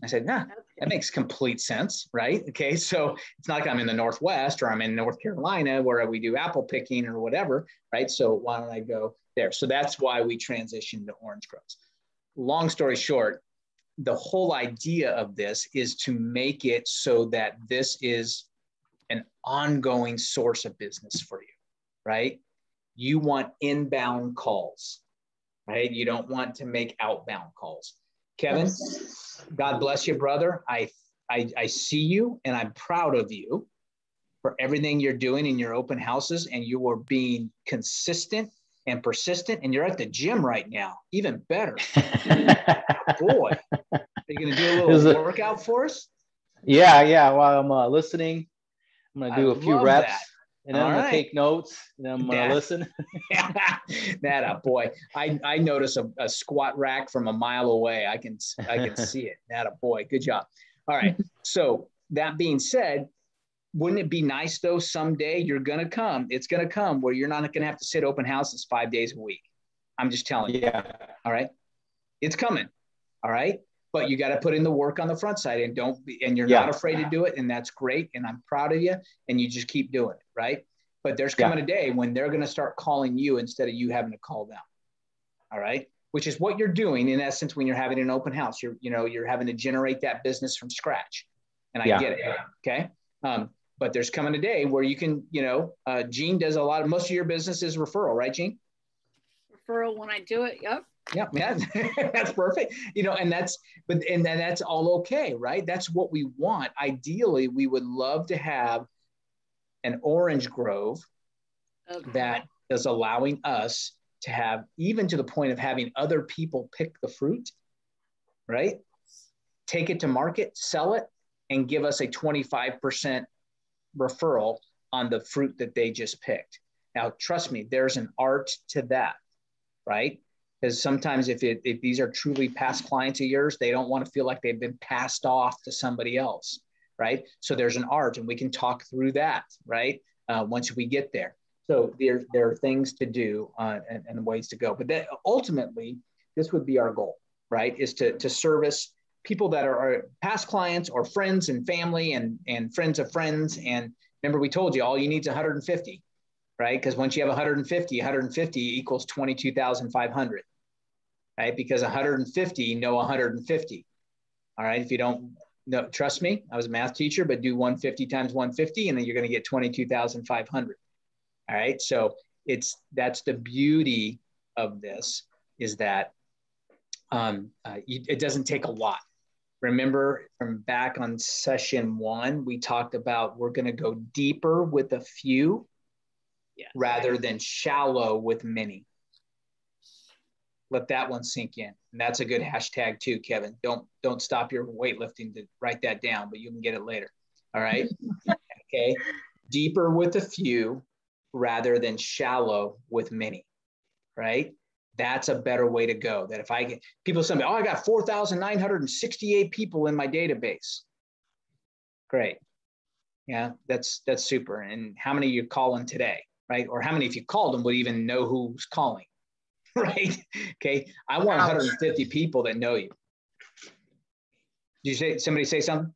I said, nah, that makes complete sense, right? Okay, so it's not like I'm in the Northwest or I'm in North Carolina where we do apple picking or whatever, right? So why don't I go there? So that's why we transitioned to orange groves. Long story short, the whole idea of this is to make it so that this is an ongoing source of business for you, right? You want inbound calls, right? You don't want to make outbound calls. Kevin, God bless you, brother. I see you and I'm proud of you for everything you're doing in your open houses, and you are being consistent and persistent, and you're at the gym right now, even better. Boy, are you going to do a little workout for us? Yeah. While I'm listening, I'm going to do a few reps. That. And then I'm going to take notes, and then I'm going to listen. That up, boy. I notice a squat rack from a mile away. I can see it. That up, boy. Good job. All right. So that being said, wouldn't it be nice though someday it's going to come where you're not going to have to sit open houses 5 days a week. I'm just telling you. Yeah. All right. It's coming. All right. But you got to put in the work on the front side and you're not afraid to do it. And that's great. And I'm proud of you. And you just keep doing it. Right. But there's coming a day when they're going to start calling you instead of you having to call them. All right. Which is what you're doing in essence, when you're having an open house, you're having to generate that business from scratch. And I get it. Okay. But there's coming a day where you can, Gene does most of your business is referral, right, Gene? Referral when I do it. Yep. Yeah, that's perfect. And that's all okay, right? That's what we want. Ideally, we would love to have an orange grove that is allowing us to have, even to the point of having other people pick the fruit, right? Take it to market, sell it, and give us a 25% referral on the fruit that they just picked. Now, trust me, there's an art to that, right? Because sometimes if these are truly past clients of yours, they don't want to feel like they've been passed off to somebody else, right? So there's an art, and we can talk through that, right? Once we get there. So there are things to do and ways to go. But that ultimately, this would be our goal, right? Is to service people that are past clients or friends and family and friends of friends. And remember, we told you all you need is 150. Right? Because once you have 150 equals 22,500, right? Because 150 know 150. All right. If you don't know, trust me, I was a math teacher, but do 150 times 150, and then you're going to get 22,500. All right. So That's the beauty of this, is that it doesn't take a lot. Remember from back on session 1, we talked about we're going to go deeper with a few rather than shallow with many. Let that one sink in. And that's a good hashtag too, Kevin. Don't stop your weightlifting to write that down, but you can get it later. All right. Okay. Deeper with a few rather than shallow with many. Right. That's a better way to go. That if I get people say, oh, I got 4,968 people in my database. Great. Yeah, that's super. And how many are you calling today? Right. Or how many, if you called them, would even know who's calling? Right. Okay. I want 150 people that know you. Did you somebody say something?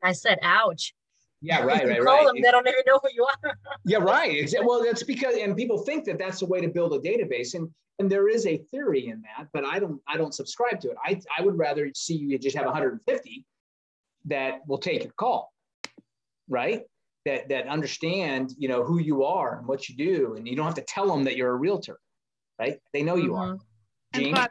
I said, ouch. Yeah, right. You call them, they don't even know who you are. Yeah, right. Well, that's because, and people think that that's the way to build a database, and there is a theory in that, but I don't subscribe to it. I would rather see you just have 150 that will take your call, right? That understand, who you are and what you do, and you don't have to tell them that you're a realtor, right? They know you are. And Bob,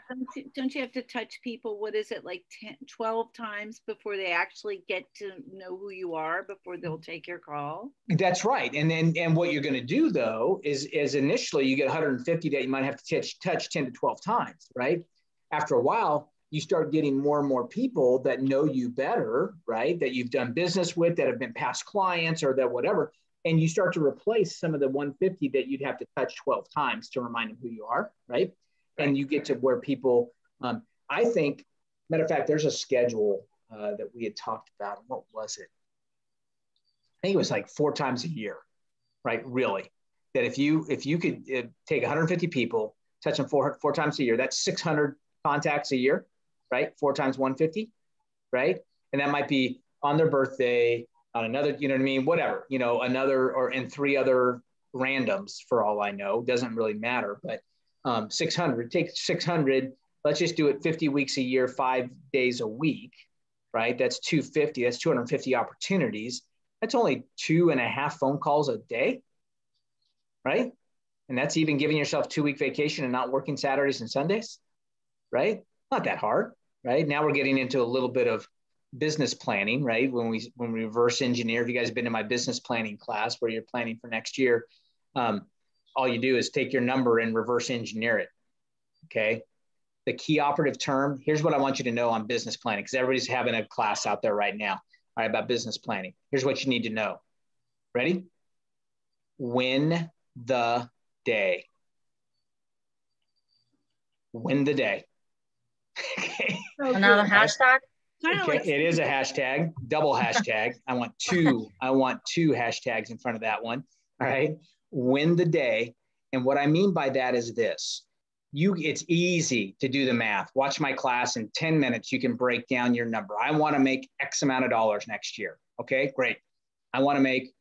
don't you have to touch people, what is it, like 10, 12 times before they actually get to know who you are, before they'll take your call? That's right. And what you're going to do, though, is initially you get 150 that you might have to touch 10 to 12 times, right? After a while, you start getting more and more people that know you better, right? That you've done business with, that have been past clients or that whatever. And you start to replace some of the 150 that you'd have to touch 12 times to remind them who you are, right? And you get to where people, I think, matter of fact, there's a schedule that we had talked about. What was it? I think it was like 4 times a year, right? Really, that if you could take 150 people, touch them four times a year, that's 600 contacts a year, right? 4 times 150, right? And that might be on their birthday, on another, you know what I mean? Whatever, another, or in 3 other randoms for all I know, doesn't really matter, but 600, take 600, let's just do it 50 weeks a year, 5 days a week, right? That's 250, that's 250 opportunities. That's only 2.5 phone calls a day, right? And that's even giving yourself 2-week vacation and not working Saturdays and Sundays, right? Not that hard, right? Now we're getting into a little bit of business planning, right? When we reverse engineer, if you guys have been in my business planning class where you're planning for next year, all you do is take your number and reverse engineer it, okay? The key operative term, here's what I want you to know on business planning, because everybody's having a class out there right now, all right, about business planning. Here's what you need to know. Ready? Win the day. Win the day. Okay. Another hashtag? Okay. It is a hashtag, double hashtag. I want two hashtags in front of that one, all right? Win the day. And what I mean by that is this. It's easy to do the math. Watch my class in 10 minutes. You can break down your number. I want to make X amount of dollars next year. Okay, great. I want to make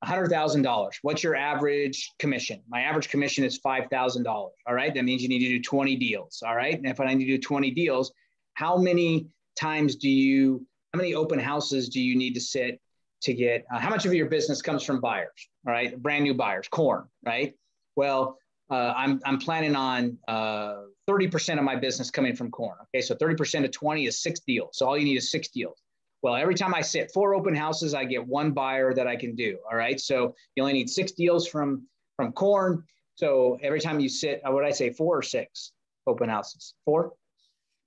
$100,000. What's your average commission? My average commission is $5,000. All right. That means you need to do 20 deals. All right. And if I need to do 20 deals, how many open houses do you need to sit to get, how much of your business comes from buyers? All right. Brand new buyers, corn, right? Well, I'm planning on 30% of my business coming from corn. Okay. So 30% of 20 is 6 deals. So all you need is 6 deals. Well, every time I sit 4 open houses, I get 1 buyer that I can do. All right. So you only need 6 deals from corn. So every time you sit, what did I say, 4 or 6 open houses? 4?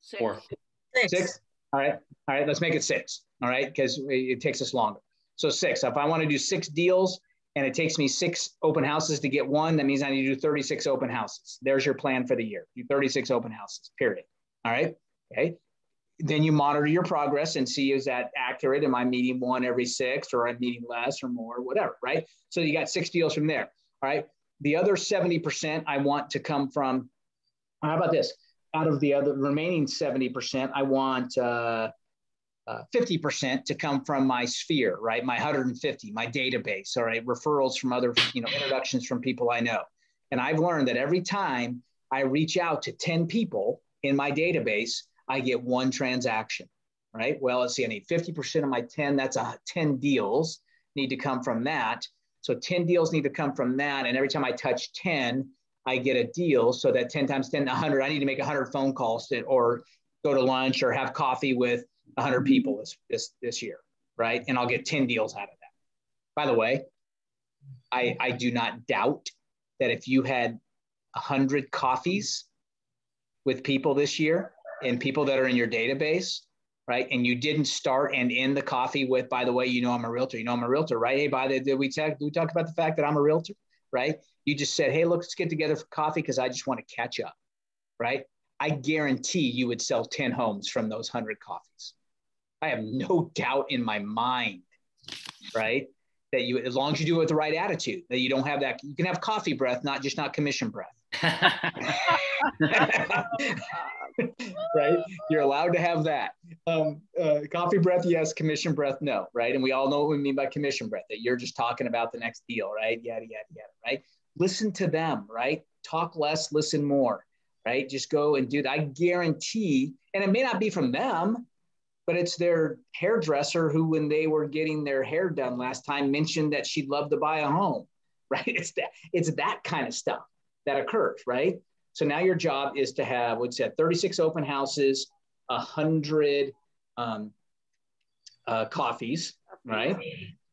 6. 6. All right. All right. Let's make it 6. All right. Because it takes us longer. So 6. If I want to do 6 deals and it takes me 6 open houses to get 1, that means I need to do 36 open houses. There's your plan for the year. Do 36 open houses, period. All right. Okay. Then you monitor your progress and see, is that accurate? Am I meeting 1 every 6, or I'm meeting less or more, whatever, right? So you got 6 deals from there. All right. The other 70% I want to come from, how about this? Out of the other remaining 70%, I want 50% to come from my sphere, right? My 150, my database, all right? Referrals from other, introductions from people I know. And I've learned that every time I reach out to 10 people in my database, I get 1 transaction, right? Well, let's see, I need 50% of my 10, that's 10 deals need to come from that. So 10 deals need to come from that. And every time I touch 10, I get a deal. So that 10 times 10, 100, I need to make 100 phone calls or go to lunch or have coffee with 100 people this year, right? And I'll get 10 deals out of that. By the way, I do not doubt that if you had 100 coffees with people this year and people that are in your database, right? And you didn't start and end the coffee with, by the way, I'm a realtor. I'm a realtor, right? Hey, did we talk about the fact that I'm a realtor, right? You just said, hey, look, let's get together for coffee because I just want to catch up, right? I guarantee you would sell 10 homes from those 100 coffees. I have no doubt in my mind, right? That you, as long as you do it with the right attitude, that you don't have that, you can have coffee breath, not commission breath. Right? You're allowed to have that. Coffee breath, yes. Commission breath, no. Right? And we all know what we mean by commission breath, that you're just talking about the next deal, right? Yada, yada, yada, right? Listen to them, right? Talk less, listen more, right? Just go and do that. I guarantee, and it may not be from them, but it's their hairdresser who, when they were getting their hair done last time, mentioned that she'd love to buy a home, right? It's that kind of stuff that occurs, right? So now your job is to have, what's that, 36 open houses, 100 coffees, right?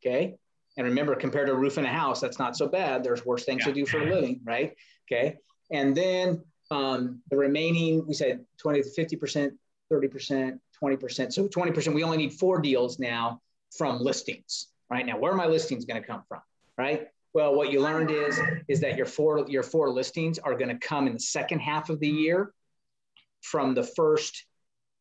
Okay. And remember, compared to a roof and a house, that's not so bad. There's worse things to do for a living, right? Okay. And then the remaining, we said 20 to 50%, 30%, 20%. So 20%, we only need 4 deals now from listings, right? Now, where are my listings going to come from, right? Well, what you learned is that your four listings are going to come in the second half of the year from the first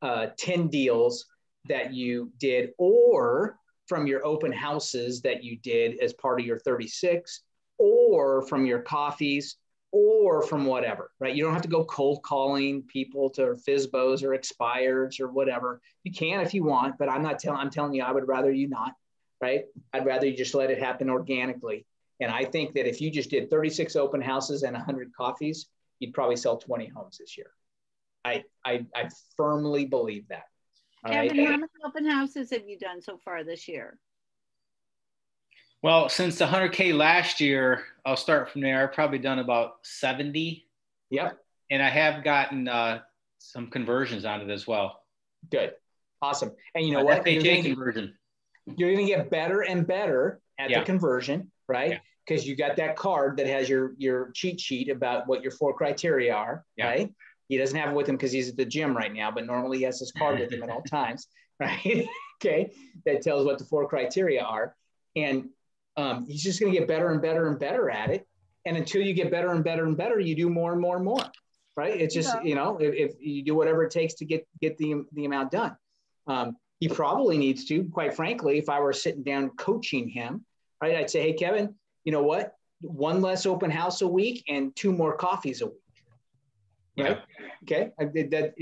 10 deals that you did, or from your open houses that you did as part of your 36, or from your coffees, or from whatever, right? You don't have to go cold calling people to FSBOs or expireds or whatever. You can if you want, but I'm telling you, I would rather you not, right? I'd rather you just let it happen organically. And I think that if you just did 36 open houses and 100 coffees, you'd probably sell 20 homes this year. I firmly believe that. All Kevin, right? how many open houses have you done so far this year? Well, since the 100K last year, I'll start from there. I've probably done about 70. Yep. And I have gotten some conversions on it as well. Good. Awesome. And you know what? FHA conversion. You're going to get better and better at the conversion, right? Because you got that card that has your cheat sheet about what your 4 criteria are, right? He doesn't have it with him because he's at the gym right now, but normally he has his card with him at all times, right? Okay. That tells what the 4 criteria are. And he's just going to get better and better and better at it. And until you get better and better and better, you do more and more and more, right? It's just, if you do whatever it takes to get the amount done. He probably needs to, quite frankly, if I were sitting down coaching him, right? I'd say, hey, Kevin, you know what? 1 less open house a week and 2 more coffees a week. Right? Okay. I did that,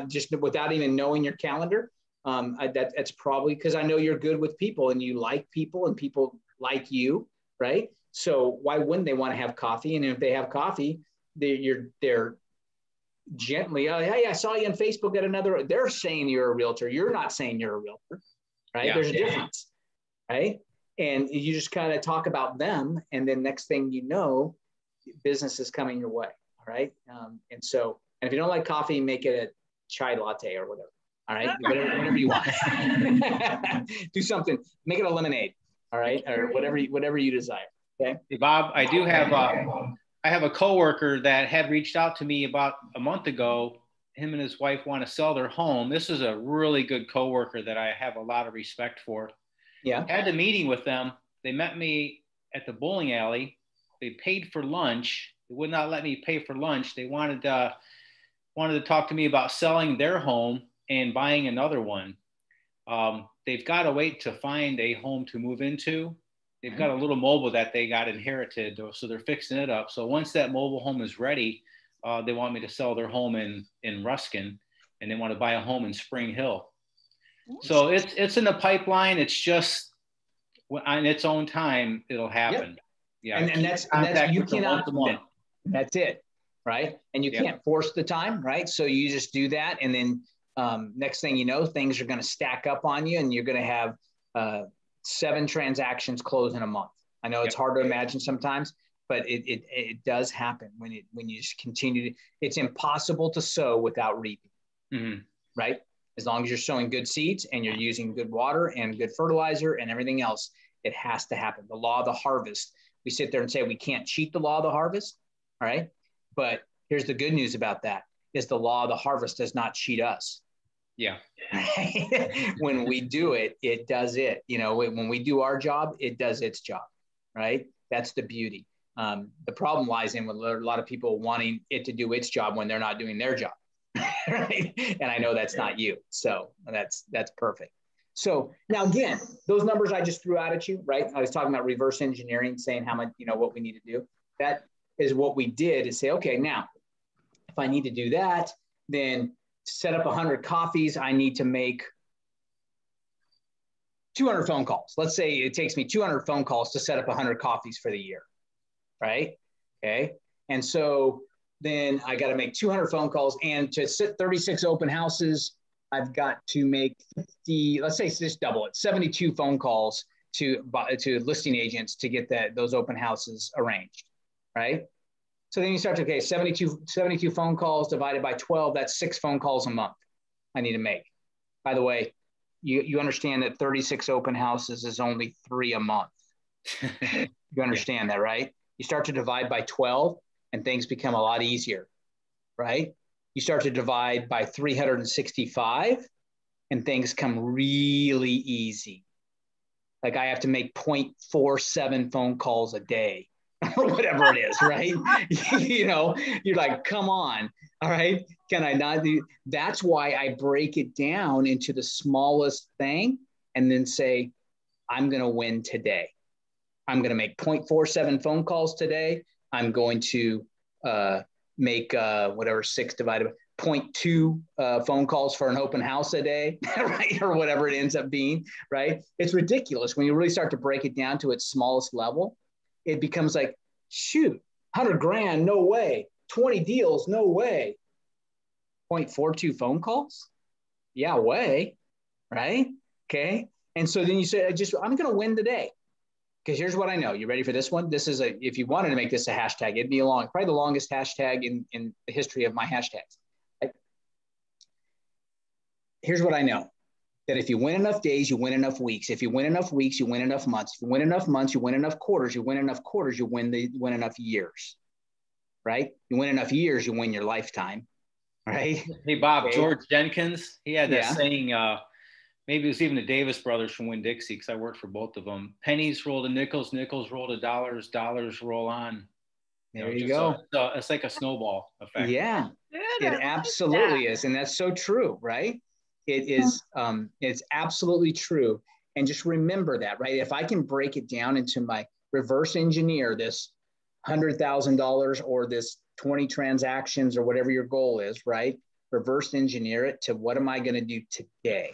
just without even knowing your calendar. That's probably because I know you're good with people and you like people and people like you, right? So why wouldn't they want to have coffee? And if they have coffee, they're gently, oh, hey, I saw you on Facebook at another, they're saying you're a realtor. You're not saying you're a realtor, right? Yeah. There's a difference, right? And you just kind of talk about them. And then next thing you know, business is coming your way. All right. And if you don't like coffee, make it a chai latte or whatever. All right. Whatever you want. Do something, make it a lemonade. All right. Or whatever you desire. Okay. Hey, Bob, I do have I have a coworker that had reached out to me about a month ago. Him and his wife want to sell their home. This is a really good coworker that I have a lot of respect for. Yeah. Had a meeting with them. They met me at the bowling alley. They paid for lunch. They would not let me pay for lunch. They wanted to talk to me about selling their home and buying another one. They've got to wait to find a home to move into. They've got a little mobile that they got inherited, so they're fixing it up. So once that mobile home is ready, they want me to sell their home in Ruskin, and they want to buy a home in Spring Hill. So it's in the pipeline. It's just on its own time, it'll happen. Yep. Yeah, and that's you cannot. That's it, right? And you can't force the time, right? So you just do that, and then next thing you know, things are going to stack up on you, and you're going to have 7 transactions close in a month, I know it's hard to imagine sometimes, but it does happen when you just continue to, it's impossible to sow without reaping, right? As long as you're sowing good seeds and you're using good water and good fertilizer and everything else, it has to happen. The law of the harvest, we sit there and say we can't cheat the law of the harvest, all right? But here's the good news about that, is the law of the harvest does not cheat us. Yeah. When we do it, it does it. You know, when we do our job, it does its job, right? That's the beauty. The problem lies in with a lot of people wanting it to do its job when they're not doing their job, right? And I know that's not you. So that's perfect. So now again, those numbers I just threw out at you, right? I was talking about reverse engineering, saying how much, you know, what we need to do. That is what we did, is say, okay, now if I need to do that, then set up 100 coffees, I need to make 200 phone calls. Let's say it takes me 200 phone calls to set up 100 coffees for the year, right? Okay. And so then I got to make 200 phone calls, and to sit 36 open houses, I've got to make 50, let's say just double it, 72 phone calls to listing agents to get those open houses arranged, right? So then you start to, okay, 72 phone calls divided by 12, that's 6 phone calls a month I need to make. By the way, you understand that 36 open houses is only 3 a month. You understand that, right? You start to divide by 12 and things become a lot easier, right? You start to divide by 365 and things come really easy. Like I have to make 0.47 phone calls a day or whatever it is, right? You know, you're like, come on, all right? Can I not do? That's why I break it down into the smallest thing and then say, I'm going to win today. I'm going to make 0.47 phone calls today. I'm going to make whatever 6 divided by 0.2 phone calls for an open house a day, right? Or whatever it ends up being, right? It's ridiculous. When you really start to break it down to its smallest level, it becomes like, shoot, 100 grand, no way. 20 deals, no way. 0.42 phone calls? Yeah, way, right? Okay. And so then you say, I'm going to win today. Because here's what I know. You ready for this one? This is if you wanted to make this a hashtag, it'd be probably the longest hashtag in the history of my hashtags. Right? Here's what I know. That if you win enough days, you win enough weeks. If you win enough weeks, you win enough months. If you win enough months, you win enough quarters. You win enough quarters, you win enough years. Right? You win enough years, you win your lifetime. Right? Hey, Bob, okay. George Jenkins, he had that saying, maybe it was even the Davis brothers from Winn-Dixie, because I worked for both of them. Pennies roll to nickels, nickels roll to dollars, dollars roll on. There you go. It's like a snowball effect. Yeah, it absolutely is. And that's so true, right? It is, it's absolutely true. And just remember that, right? If I can break it down into my reverse engineer, this $100,000 or this 20 transactions or whatever your goal is, right? Reverse engineer it to what am I going to do today?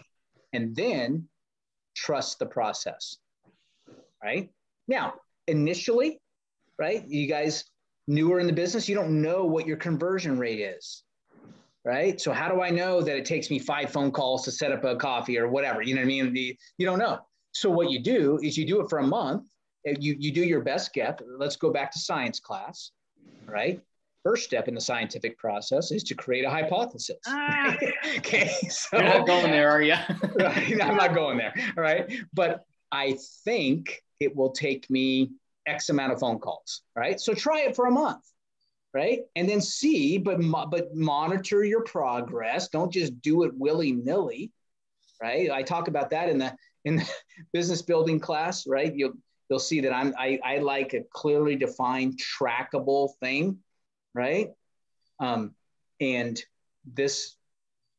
And then trust the process, right? Now, initially, right? You guys newer in the business, you don't know what your conversion rate is, right? So how do I know that it takes me 5 phone calls to set up a coffee or whatever? You know what I mean? You don't know. So what you do is you do it for a month. You do your best guess. Let's go back to science class, right? First step in the scientific process is to create a hypothesis. Okay, so you're not going there, are you? Right, I'm not going there. All right, but I think it will take me X amount of phone calls. Right, so try it for a month, right, and then see, but monitor your progress. Don't just do it willy-nilly, right? I talk about that in the business building class, right? You'll see that I like a clearly defined, trackable thing. Right. And this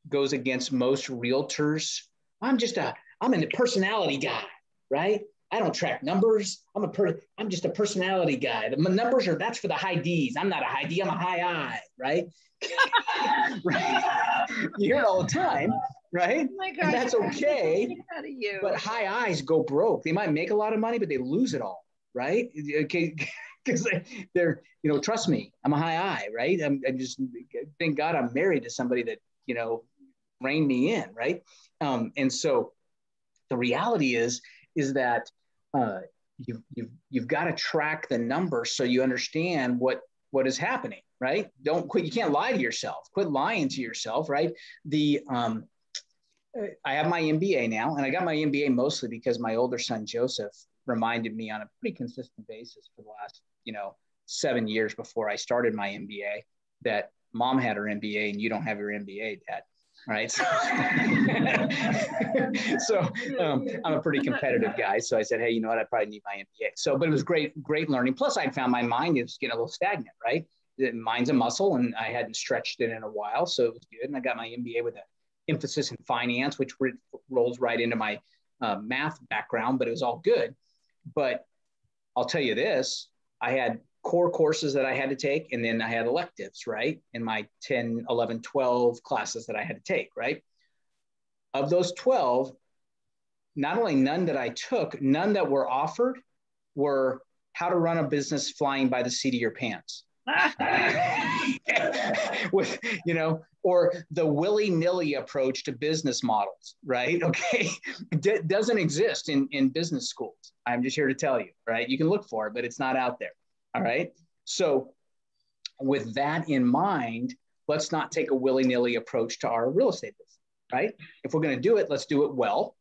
goes against most realtors. I'm a personality guy, right? I don't track numbers. I'm just a personality guy. The numbers that's for the high D's. I'm not a high D, I'm a high I, right? Right? You hear it all the time, right? Oh my gosh, and that's okay. But high I's go broke. They might make a lot of money, but they lose it all, right? Okay. Because they're, trust me, I'm a high I, right? I'm just, thank God I'm married to somebody that, reined me in, right? And so the reality is that you've got to track the numbers so you understand what is happening, right? Don't quit. You can't lie to yourself. Quit lying to yourself, right? I have my MBA now, and I got my MBA mostly because my older son, Joseph, reminded me on a pretty consistent basis for the last, 7 years before I started my MBA that mom had her MBA and you don't have your MBA, Dad. Right. So I'm a pretty competitive guy. So I said, hey, you know what? I probably need my MBA. So, but it was great learning. Plus I found my mind is getting a little stagnant, right? Mind's a muscle and I hadn't stretched it in a while. So it was good. And I got my MBA with an emphasis in finance, which rolls right into my math background, but it was all good. But I'll tell you this, I had core courses that I had to take, and then I had electives, right? In my 10, 11, 12 classes that I had to take, right? Of those 12, not only none that I took, none that were offered were how to run a business flying by the seat of your pants. With, or the willy-nilly approach to business models, right? Okay. It doesn't exist in business schools. I'm just here to tell you, right? You can look for it, but it's not out there. All right. So with that in mind, let's not take a willy-nilly approach to our real estate business, right? If we're going to do it, let's do it well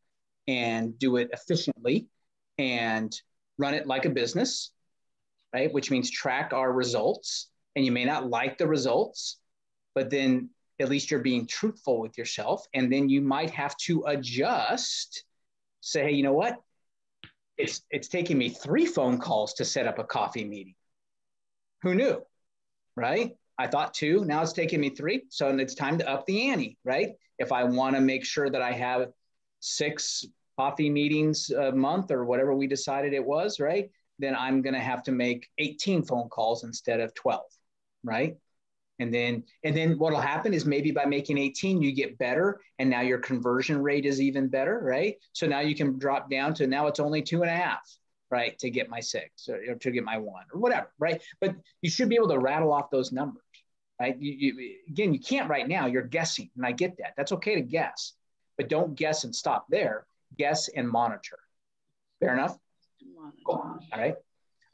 and do it efficiently and run it like a business, right? Which means track our results. And you may not like the results, but then at least you're being truthful with yourself. And then you might have to adjust, say, hey, you know what? It's taking me 3 phone calls to set up a coffee meeting. Who knew, right? I thought 2, now it's taking me 3. So it's time to up the ante, right? If I want to make sure that I have 6 coffee meetings a month or whatever we decided it was, right? Then I'm going to have to make 18 phone calls instead of 12, right? And then what'll happen is maybe by making 18, you get better. And now your conversion rate is even better, right? So now you can drop down to now it's only 2.5, right? To get my 6 or to get my 1 or whatever, right? But you should be able to rattle off those numbers, right? Again, you can't right now, you're guessing. And I get that. That's okay to guess, but don't guess and stop there. Guess and monitor. Fair enough? Cool. All right.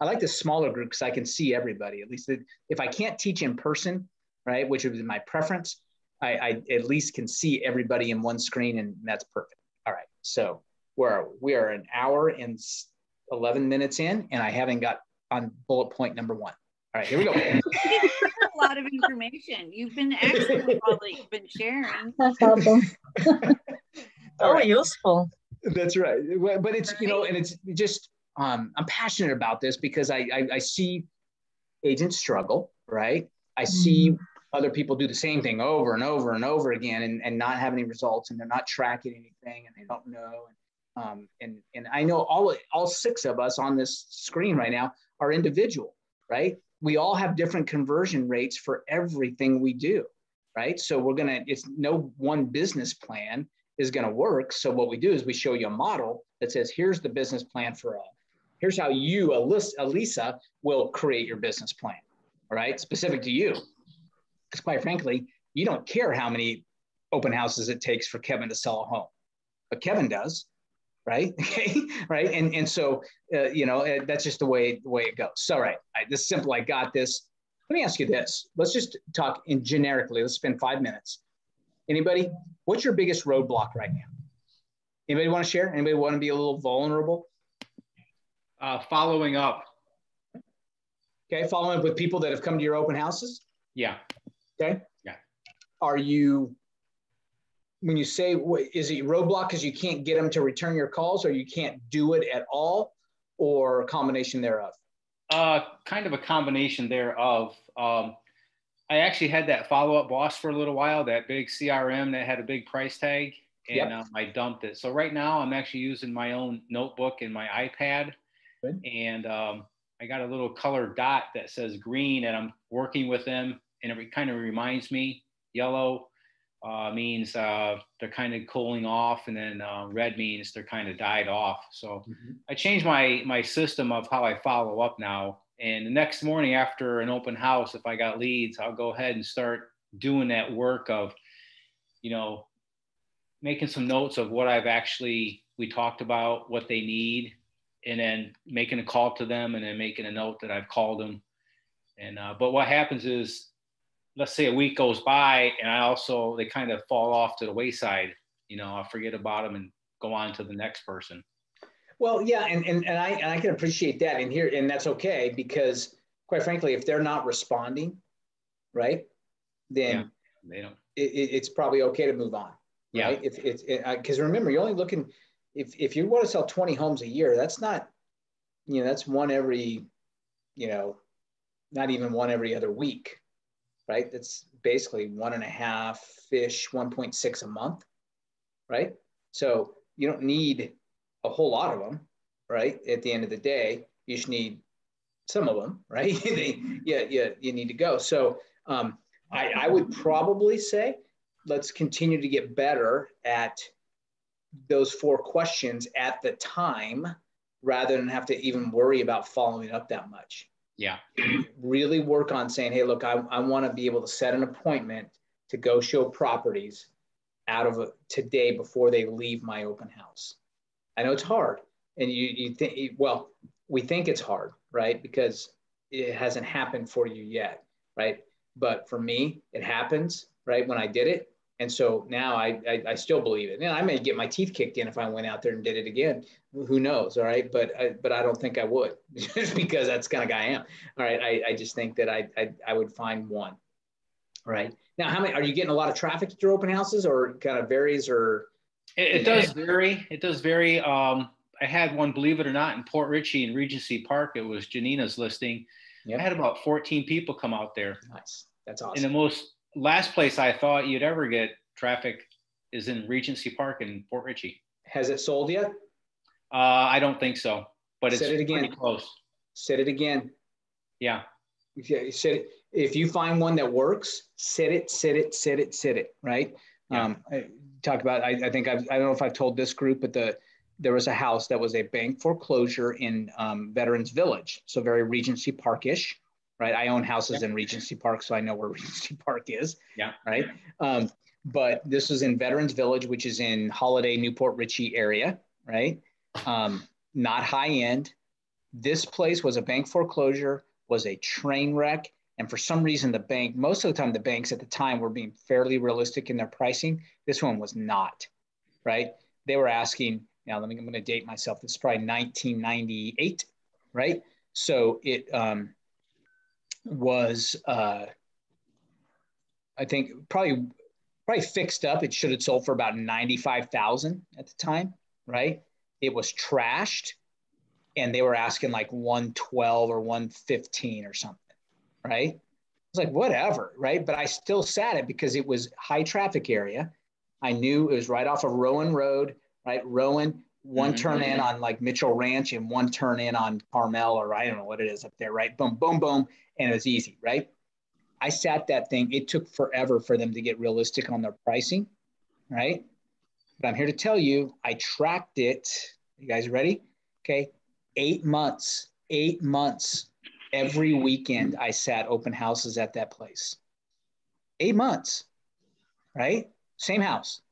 I like the smaller group because I can see everybody. At least if I can't teach in person, right, which is my preference, I at least can see everybody in one screen, and that's perfect. All right. So we are an hour and 11 minutes in, and I haven't got on bullet point number 1. All right, here we go. A lot of information. You've been excellent while you've been sharing. That's awesome. Right. Useful. That's right. But it's, and it's just, I'm passionate about this because I see agents struggle, right? I see other people do the same thing over and over and over again and not have any results, and they're not tracking anything and they don't know. And I know all 6 of us on this screen right now are individual, right? We all have different conversion rates for everything we do, right? So it's no one business plan is going to work. So what we do is we show you a model that says, here's the business plan for all. Here's how you, Elisa, will create your business plan, all right? Specific to you. Because quite frankly, you don't care how many open houses it takes for Kevin to sell a home, but Kevin does, right? Okay, right? And so, that's just the way it goes. So, right, this is simple, I got this. Let me ask you this. Let's just talk generically. Let's spend 5 minutes. Anybody, what's your biggest roadblock right now? Anybody want to share? Anybody want to be a little vulnerable? Following up. Okay, following up with people that have come to your open houses? Yeah. Okay. Yeah. Are you, when you say, is it roadblock because you can't get them to return your calls, or you can't do it at all, or a combination thereof? Kind of a combination thereof. I actually had that follow-up boss for a little while, that big CRM that had a big price tag, and I dumped it. So right now I'm actually using my own notebook and my iPad. Good. And I got a little colored dot that says green, and I'm working with them, and it kind of reminds me. Yellow means they're kind of cooling off, and then red means they're kind of died off. So I changed my system of how I follow up now. And the next morning after an open house, if I got leads, I'll go ahead and start doing that work of, making some notes of what we talked about, what they need, and then making a call to them and then making a note that I've called them. And, but what happens is, let's say a week goes by and they kind of fall off to the wayside. You know, I forget about them and go on to the next person. Well, yeah. And I can appreciate that and that's okay, because quite frankly, if they're not responding, right, then they don't. It's probably okay to move on. Right. Yeah. If it's because remember, you're only looking, if you want to sell 20 homes a year, that's not, that's one every, not even one every other week, right? That's basically 1.5-ish, 1.6 a month, right? So you don't need a whole lot of them, right? At the end of the day, you just need some of them, right? You need to go. So I would probably say, let's continue to get better at those 4 questions at the time, rather than have to even worry about following up that much. Yeah. Really work on saying, hey, look, I want to be able to set an appointment to go show properties out of today before they leave my open house. I know it's hard. And you think, well, we think it's hard, right? Because it hasn't happened for you yet, right? But for me, it happens, right? When I did it. And so now I still believe it. And I may get my teeth kicked in if I went out there and did it again. Who knows? All right. But I don't think I would, just because that's the kind of guy I am. All right. I just think that I would find one. All right. Now, how many are you getting a lot of traffic at your open houses, or kind of varies? Or it does vary. It does vary. I had one, believe it or not, in Port Richey in Regency Park. It was Janina's listing. Yep. I had about 14 people come out there. Nice. That's awesome. And the last place I thought you'd ever get traffic is in Regency Park in Port Richey. Has it sold yet? I don't think so, but it's pretty close. Sit it again. Yeah. If you find one that works, sit it, right? Yeah. I talked about, I think I don't know if I've told this group, but there was a house that was a bank foreclosure in Veterans Village. So very Regency Park-ish, right? I own houses in Regency Park, so I know where Regency Park is. Yeah. Right. But this was in Veterans Village, which is in Holiday, Newport Richey area, right? Not high end. This place was a bank foreclosure, was a train wreck. And for some reason, the bank, most of the time, the banks at the time were being fairly realistic in their pricing. This one was not, right? They were asking, I'm going to date myself. This is probably 1998, right? So it was, I think probably fixed up. It should have sold for about $95,000 at the time, right? It was trashed, and they were asking like 112 or 115 or something, right? I was like, whatever, right? But I still sat it because it was high traffic area. I knew it was right off of Rowan Road, right? Rowan, one turn in on like Mitchell Ranch and one turn in on Carmel, or I don't know what it is up there, right? Boom, boom, boom. And it was easy, right? I sat that thing. It took forever for them to get realistic on their pricing, right? But I'm here to tell you, I tracked it. You guys ready? Okay. 8 months, every weekend I sat open houses at that place. 8 months, right? Same house.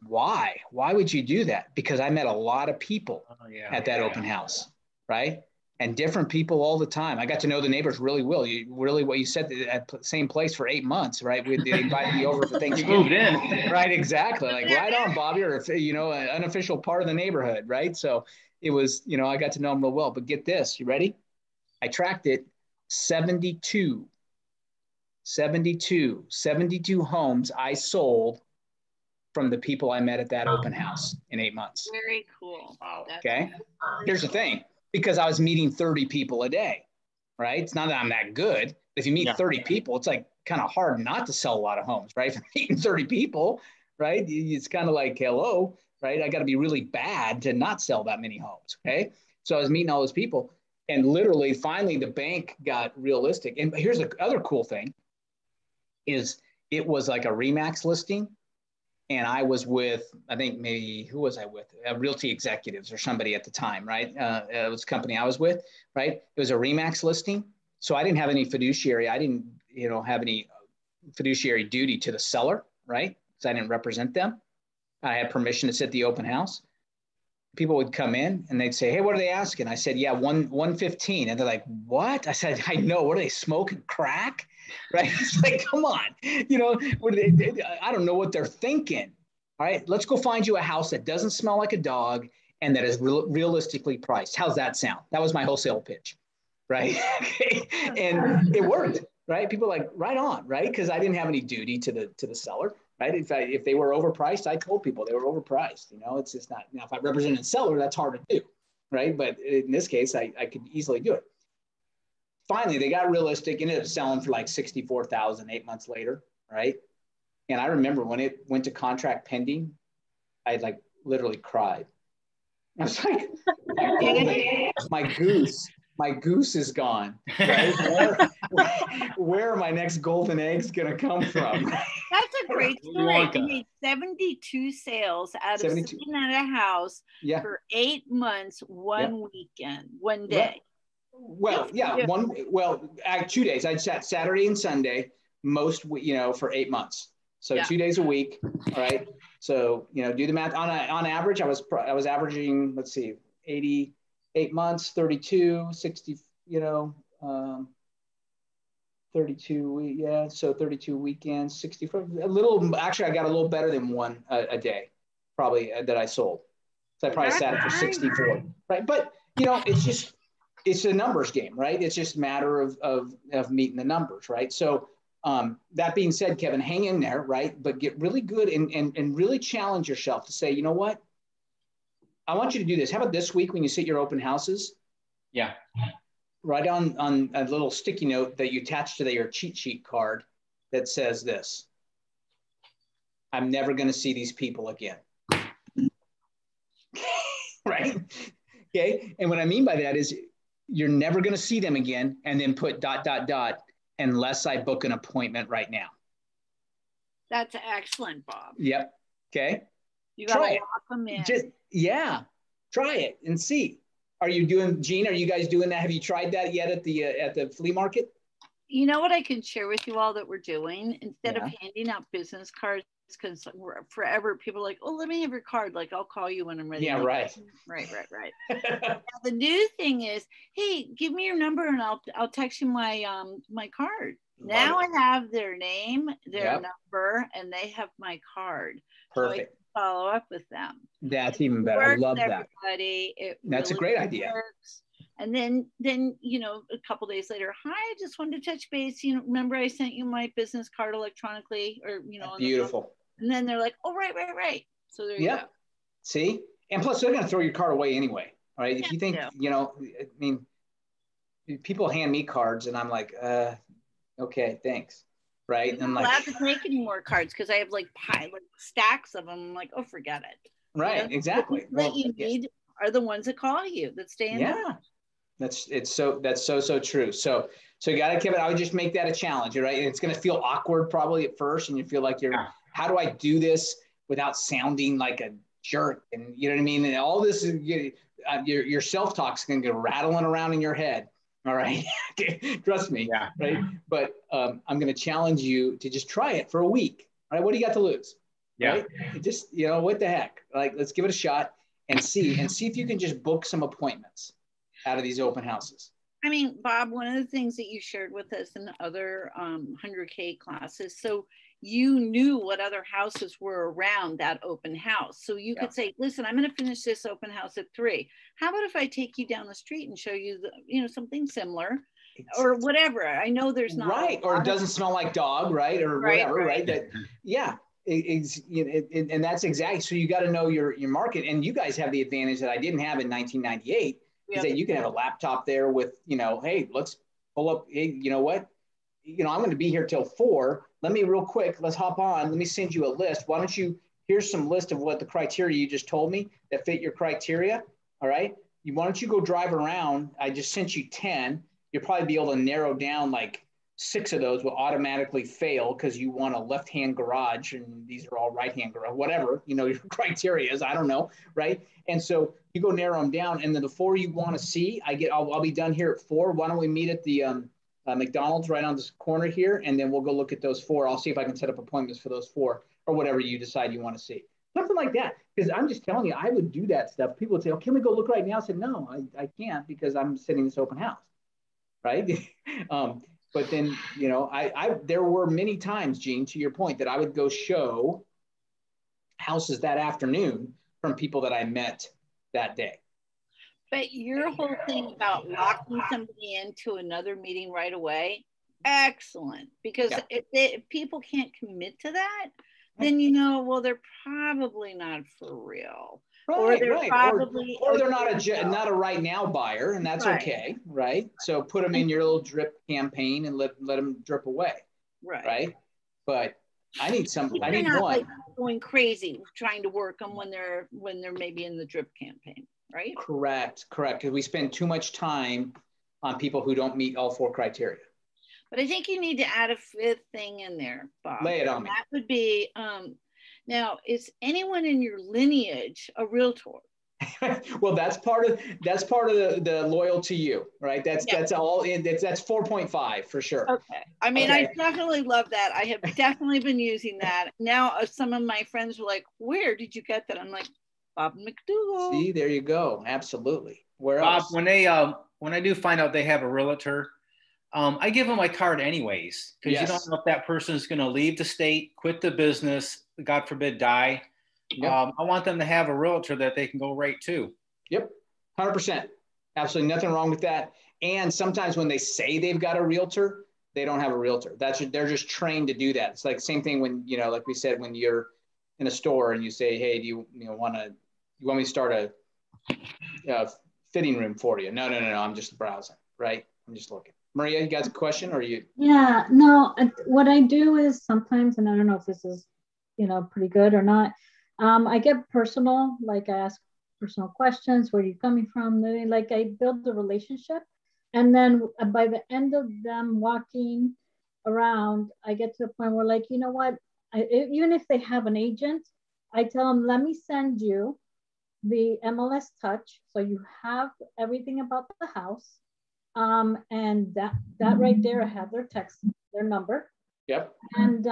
Why? Why would you do that? Because I met a lot of people at that open house, right? And different people all the time. I got to know the neighbors really well. What you said at the same place for 8 months, right? They invited me over for Thanksgiving. You moved in. Right, exactly. Like, right on, Bobby, or, an unofficial part of the neighborhood, right? So it was, I got to know them real well. But get this, you ready? I tracked it, 72 homes I sold from the people I met at that open house in 8 months. Very cool. Wow. Okay. Here's the thing, because I was meeting 30 people a day, right? It's not that I'm that good. If you meet 30 people, it's like kind of hard not to sell a lot of homes, right? If you're meeting 30 people, right? It's kind of like, hello, right? I got to be really bad to not sell that many homes. Okay. So I was meeting all those people, and literally finally the bank got realistic. And here's the other cool thing is it was like a Remax listing. And I was with, I think maybe, who was I with? Realty executives or somebody at the time, right? It was a company I was with, right? It was a Remax listing. So I didn't have any fiduciary. I didn't, have any fiduciary duty to the seller, right? Because I didn't represent them. I had permission to sit the open house. people would come in and they'd say, hey, what are they asking? I said, yeah, 115. And they're like, what? I said, I know. What are they smoking crack? Right? It's like, come on. You know, I don't know what they're thinking. All right, let's go find you a house that doesn't smell like a dog and that is realistically priced. How's that sound? That was my wholesale pitch, right? Okay. And it worked, right? People are like, right on, right? Because I didn't have any duty to the seller, right? If they were overpriced, I told people they were overpriced. You know, it's just not. Now, if I represented a seller, that's hard to do, right? But in this case, I could easily do it. Finally, they got realistic, ended up selling for like $64,000 8 months later, right? And I remember when it went to contract pending, I like literally cried. I was like, my goose is gone, right? Where are my next golden eggs going to come from? That's a great story. You made 72 sales out of sitting at a house for 8 months, one weekend, one day. Well, yeah, 2 days. I sat Saturday and Sunday for 8 months. So 2 days a week. All right. So, do the math on average. I was averaging, 88 months, 32, 60, 32. So 32 weekends, 64, actually, I got a little better than one a day, probably that I sold. So I probably sat it for 64. Right. But, it's a numbers game, right? It's just a matter of meeting the numbers. Right. So, that being said, Kevin, hang in there, right? But get really good and really challenge yourself to say, you know what? I want you to do this. How about this week when you sit your open houses? Yeah. Write on a little sticky note that you attach to your cheat sheet card that says this: I'm never going to see these people again. Right? Okay. And what I mean by that is you're never going to see them again, and then put ... unless I book an appointment right now. That's excellent, Bob. Yep. Okay. You got to lock them in. Try it and see. Are you guys doing that? Have you tried that yet at the flea market? You know what I can share with you all that we're doing? Instead of handing out business cards, because forever people are like, oh, let me have your card. Like, I'll call you when I'm ready. Yeah, right. Right. Now, the new thing is, hey, give me your number and I'll text you my card. Now I have their name, their number, and they have my card. Perfect. So I can follow up with them. That's even better. I love that. That's a great idea. Works. And then, a couple days later, hi, I just wanted to touch base. Remember I sent you my business card electronically, or beautiful. And then they're like, oh, right. So there you go. See, and plus they're going to throw your card away anyway. All right. If you think, people hand me cards and I'm like, okay, thanks. Right. I'm not allowed to take any more cards because I have like stacks of them. I'm like, oh, forget it. Right. Exactly. What you need are the ones that call you, that stay in there. That's so true. So you got to give it. I would just make that a challenge, right? And it's going to feel awkward probably at first, and you feel like how do I do this without sounding like a jerk? And you know what I mean? And all this is your self-talk's going to go rattling around in your head. All right, trust me. Yeah. Right. But I'm going to challenge you to just try it for a week. All right. What do you got to lose? Yeah. Right? Just what the heck? Like, let's give it a shot and see if you can just book some appointments out of these open houses. I mean, Bob, one of the things that you shared with us in the other 100K classes, so you knew what other houses were around that open house. So you could say, listen, I'm going to finish this open house at 3. How about if I take you down the street and show you something similar or whatever? I know there's not. Right. Or it doesn't smell like dog, right? Or whatever, right? That, and that's exactly. So you got to know your market. And you guys have the advantage that I didn't have in 1998 is that you can have a laptop there with, hey, let's pull up. Hey, you know what? I'm going to be here till 4. Let me real quick. Let's hop on. Let me send you a list. Why don't you, here's some list of what the criteria you just told me that fit your criteria. All right. Why don't you go drive around? I just sent you 10. You'll probably be able to narrow down like 6 of those will automatically fail because you want a left-hand garage and these are all right-hand garage, whatever, your criteria is, I don't know. Right. And so you go narrow them down. And then the 4 you want to see, I'll be done here at 4. Why don't we meet at the, McDonald's right on this corner here, and then we'll go look at those 4. I'll see if I can set up appointments for those 4 or whatever you decide you want to see. Something like that. Because I'm just telling you, I would do that stuff. People would say, oh, can we go look right now? I said, no, I can't because I'm sitting in this open house, right? But then, you know, there were many times, Gene, to your point, that I would go show houses that afternoon from people that I met that day. But your whole thing about locking somebody into another meeting right away, excellent. Because if people can't commit to that, then you know, well, they're probably not for real. Right, or they're probably or they're not a right now buyer, and that's okay, right? So put them in your little drip campaign and let them drip away, right? But I need one like going crazy trying to work them when they're maybe in the drip campaign, right? Correct, because we spend too much time on people who don't meet all 4 criteria. But I think you need to add a 5th thing in there, Bob. Lay it on me. That would be now, is anyone in your lineage a realtor? Well, that's part of the loyal to you, right? That's all in. That's 4.5 for sure. Okay. I mean, I definitely love that. I have definitely been using that. Now, some of my friends were like, "Where did you get that?" I'm like, Bob McDougall. See, there you go. Absolutely. Where else? Bob, when I do find out they have a realtor, I give them my card anyways, because you don't know if that person is going to leave the state, quit the business, God forbid, die. Yep. I want them to have a realtor that they can go right to. Yep, 100%. Absolutely nothing wrong with that. And sometimes when they say they've got a realtor, they don't have a realtor. They're just trained to do that. It's like the same thing when, you know, like we said, when you're in a store and you say, hey, do you want me to start a fitting room for you? No, I'm just browsing, right? I'm just looking. Maria, you got a question, or you? Yeah, no, what I do is sometimes, and I don't know if this is, pretty good or not, I get personal, like I ask personal questions. Where are you coming from? Like I build the relationship. And then by the end of them walking around, I get to the point where, like, you know what, even if they have an agent, I tell them, let me send you the MLS Touch. So you have everything about the house. And that right there, I have their number. Yep. And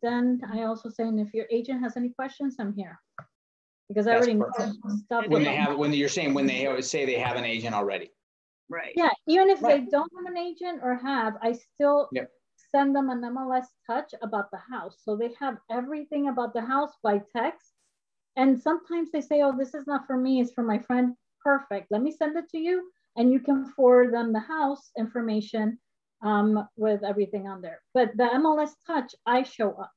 then I also say, and if your agent has any questions, I'm here. Because I already know stuff. When you're saying when they always say they have an agent already. Right. Yeah, even if they don't have an agent or have, I still send them an MLS Touch about the house. So they have everything about the house by text. And sometimes they say, oh, this is not for me, it's for my friend. Perfect. Let me send it to you. And you can forward them the house information with everything on there. But the MLS Touch, I show up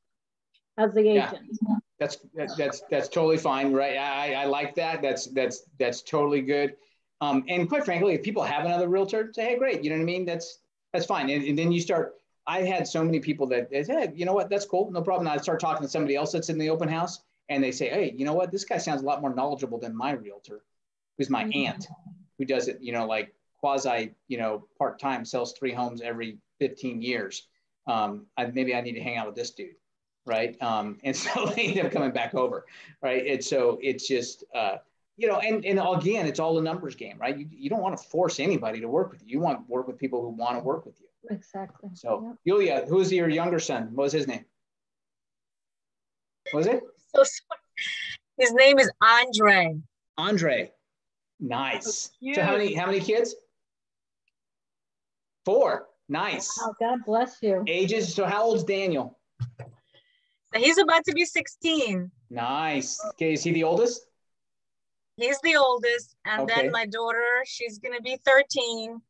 as the agent. That's totally fine, right? I like that. That's totally good. And quite frankly, if people have another realtor, say, hey, great, you know what I mean? That's fine. And then you start. I had so many people that they said, you know what, that's cool, no problem. I start talking to somebody else that's in the open house, and they say, hey, you know what, this guy sounds a lot more knowledgeable than my realtor, who's my aunt, who does it, like quasi, part-time, sells 3 homes every 15 years. Maybe I need to hang out with this dude, right? And so they end up coming back over, right? And so it's just, and again, it's all a numbers game, right? You don't want to force anybody to work with you. You want to work with people who want to work with you. Exactly. So, Yulia, who's your younger son? What was his name? What was it? So sorry. His name is Andre. Andre. Nice. Oh, so how many kids? 4. Nice. Oh, God bless you. Ages. So how old's Daniel? So he's about to be 16. Nice. Okay, is he the oldest? He's the oldest. And then my daughter, she's going to be 13.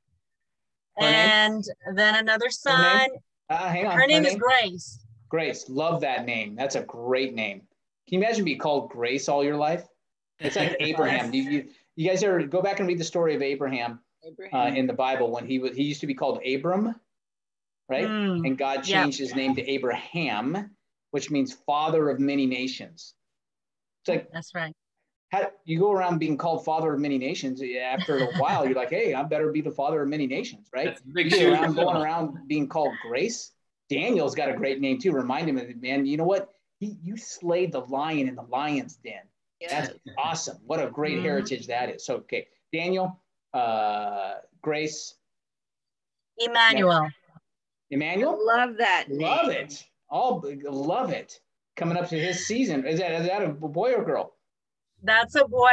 And then another son. Hang on. Her name is Grace. Grace. Love that name. That's a great name. Can you imagine being called Grace all your life? It's like Abraham. You guys ever go back and read the story of Abraham in the Bible when he used to be called Abram, right? And God changed his name to Abraham, which means father of many nations. It's like, that's right. How you go around being called father of many nations, after a while, you're like, hey, I better be the father of many nations, right? Going around being called Grace. Daniel's got a great name too. Remind him of it, man. You know what? You slayed the lion in the lion's den. Yes. That's awesome. What a great heritage that is. So, okay. Daniel, Grace. Emmanuel. Emmanuel? Love that name. Love it. Love it. coming up to his season. Is that a boy or girl? That's a boy.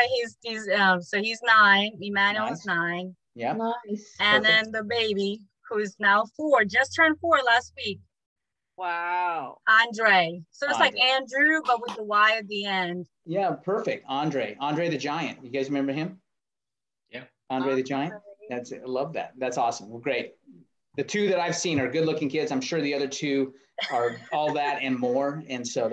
So he's 9. Emmanuel's Nice. 9. Yeah. Nice. And Perfect. then the baby, who's now 4, just turned 4 last week. Wow. Andre. So it's like Andre. Andrew, but with the Y at the end. Yeah, perfect. Andre the Giant. You guys remember him? Yeah. Andre the Giant. I love that. That's awesome. Well, great. The 2 that I've seen are good-looking kids. I'm sure the other 2 are all that and more. And so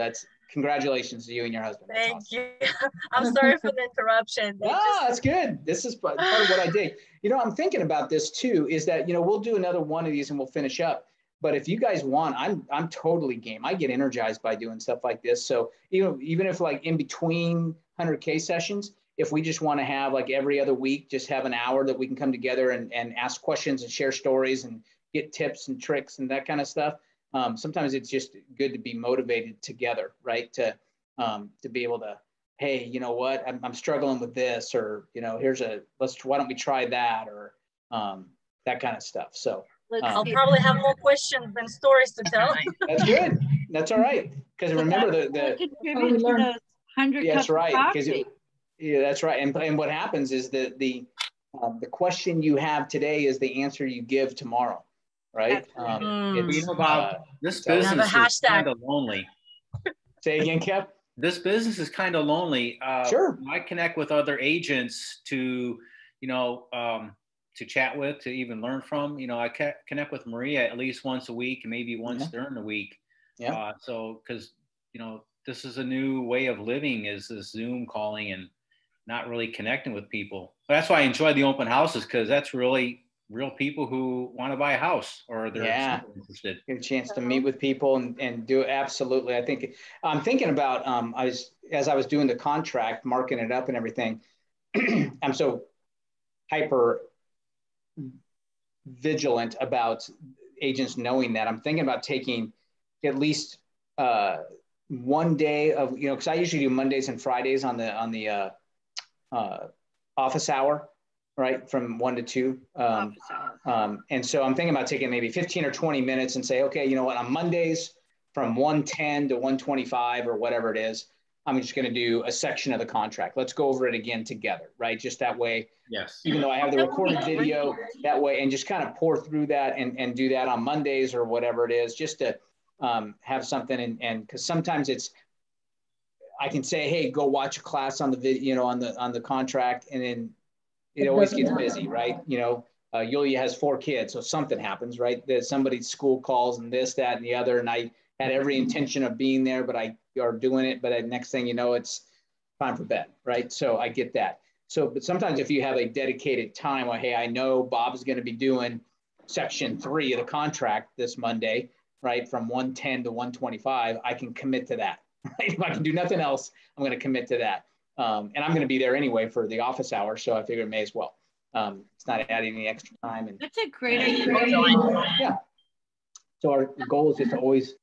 congratulations to you and your husband. That's Thank awesome. you. I'm sorry for the interruption. That's good. This is part of what I dig. I'm thinking about this too, is that, we'll do another one of these and we'll finish up. But if you guys want, I'm totally game. I get energized by doing stuff like this. So even if like in between 100K sessions, if we just want to have like every other week, just have an hour that we can come together and ask questions and share stories and get tips and tricks and that kind of stuff. Sometimes it's just good to be motivated together, right? To be able to, hey, you know what, I'm struggling with this, or, why don't we try that, or that kind of stuff. So I'll probably have more questions than stories to tell. That's good. That's all right. Because remember contribute to those 100 that's right. Coffee. That's right. And what happens is that the question you have today is the answer you give tomorrow, right? Bob, this business is kind of lonely. Say again, Kev? This business is kind of lonely. Sure. I connect with other agents to chat with, to even learn from. I connect with Maria at least once a week, and maybe once during the week. Yeah. So, because this is a new way of living, is this Zoom calling and not really connecting with people. But that's why I enjoy the open houses, because that's really real people who want to buy a house, or they're interested. Get a chance to meet with people and do it. Absolutely. I think I'm thinking about, as I was doing the contract, marking it up and everything, I'm so hyper vigilant about agents knowing that. I'm thinking about taking at least one day of, because I usually do Mondays and Fridays on the office hour, right, from 1 to 2. And so I'm thinking about taking maybe 15 or 20 minutes and say, okay, you know what, on Mondays from 110 to 125 or whatever it is, I'm just going to do a section of the contract. Let's go over it again together, right? Just that way, even though I have the recorded video that way, and just kind of pour through that and do that on Mondays or whatever it is, just to have something. And because sometimes I can say, hey, go watch a class on the video, on the contract, and then it always gets busy, right? Yulia has 4 kids, so something happens, right? That somebody's school calls and this, that, and the other, and I had every intention of being there, but I are doing it. But next thing you know, it's time for bed, right? So I get that. So, but sometimes if you have a dedicated time, well, hey, I know Bob's going to be doing section 3 of the contract this Monday, right, from 110 to 125, I can commit to that. Right? If I can do nothing else, I'm going to commit to that. And I'm going to be there anyway for the office hour, so I figure it may as well. It's not adding any extra time. And that's a great idea. Yeah. So our goal is just to always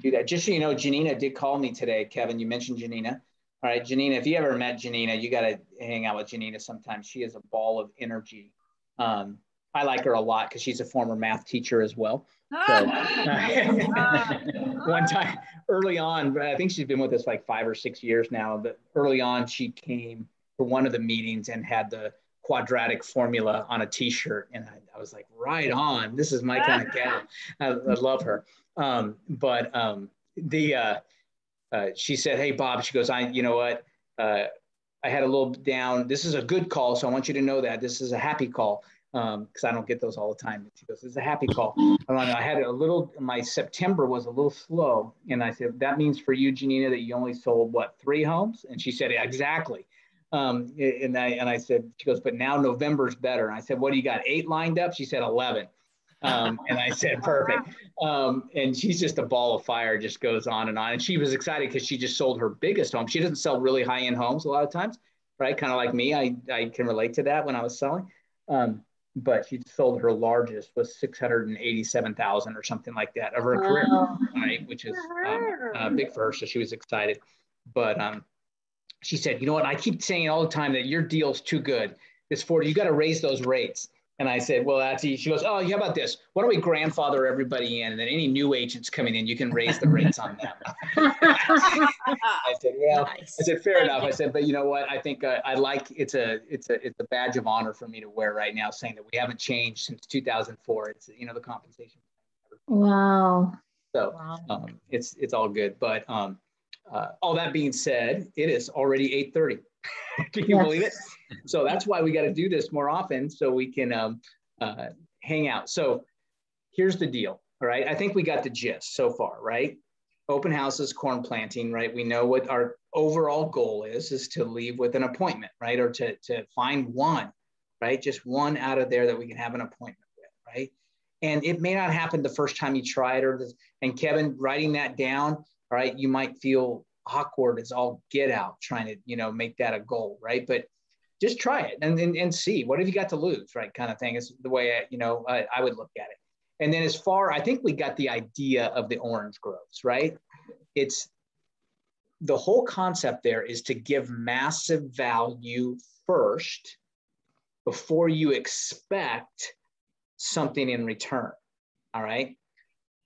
do that. Just so you know, Janina did call me today. Kevin, you mentioned Janina. All right, Janina, if you ever met Janina, you got to hang out with Janina sometime. She is a ball of energy. I like her a lot because she's a former math teacher as well. So one time early on, but I think she's been with us like 5 or 6 years now, but early on she came to one of the meetings and had the quadratic formula on a t-shirt. And I was like, right on, this is my kind of gal. I love her. She said, hey, Bob, she goes, you know what? I had a little down. This is a good call. So I want you to know that this is a happy call. Because I don't get those all the time. She goes, it's a happy call. I had my September was a little slow. And I said, that means for you, Janina, that you only sold, 3 homes? And she said, yeah, exactly. And I said, she goes, but now November's better. And I said, what do you got, 8 lined up? She said, 11. And I said, perfect. And she's just a ball of fire, just goes on. And she was excited because she just sold her biggest home. She doesn't sell really high-end homes a lot of times, right? Kind of like me. I can relate to that when I was selling. But she sold her largest was $687,000 or something like that of her career, right? Which is big for her. So she was excited. But she said, you know what? I keep saying all the time that your deal's too good. It's 40. You got to raise those rates. And I said, well, that's easy. She goes, oh, how about this? Why don't we grandfather everybody in, and then any new agents coming in, you can raise the rates on them. I said, well, nice. I said, fair enough. I said, but you know what? I think I like, it's a badge of honor for me to wear right now, saying that we haven't changed since 2004. It's, you know, the compensation. Wow. So it's all good. But all that being said, it is already 8:30. Can you believe it? So that's why we got to do this more often, so we can hang out. So here's the deal. All right. I think we got the gist so far, right? Open houses, corn planting, right? We know what our overall goal is to leave with an appointment, right? Or to find one, right? Just one out of there that we can have an appointment with, right? And it may not happen the first time you try it, and Kevin, writing that down, all right, you might feel awkward as all get out trying to, you know, make that a goal, right? But just try it and see, what have you got to lose, right? Kind of thing is the way, I would look at it. And then as far, I think we got the idea of the orange groves, right? It's the whole concept there is to give massive value first before you expect something in return, all right?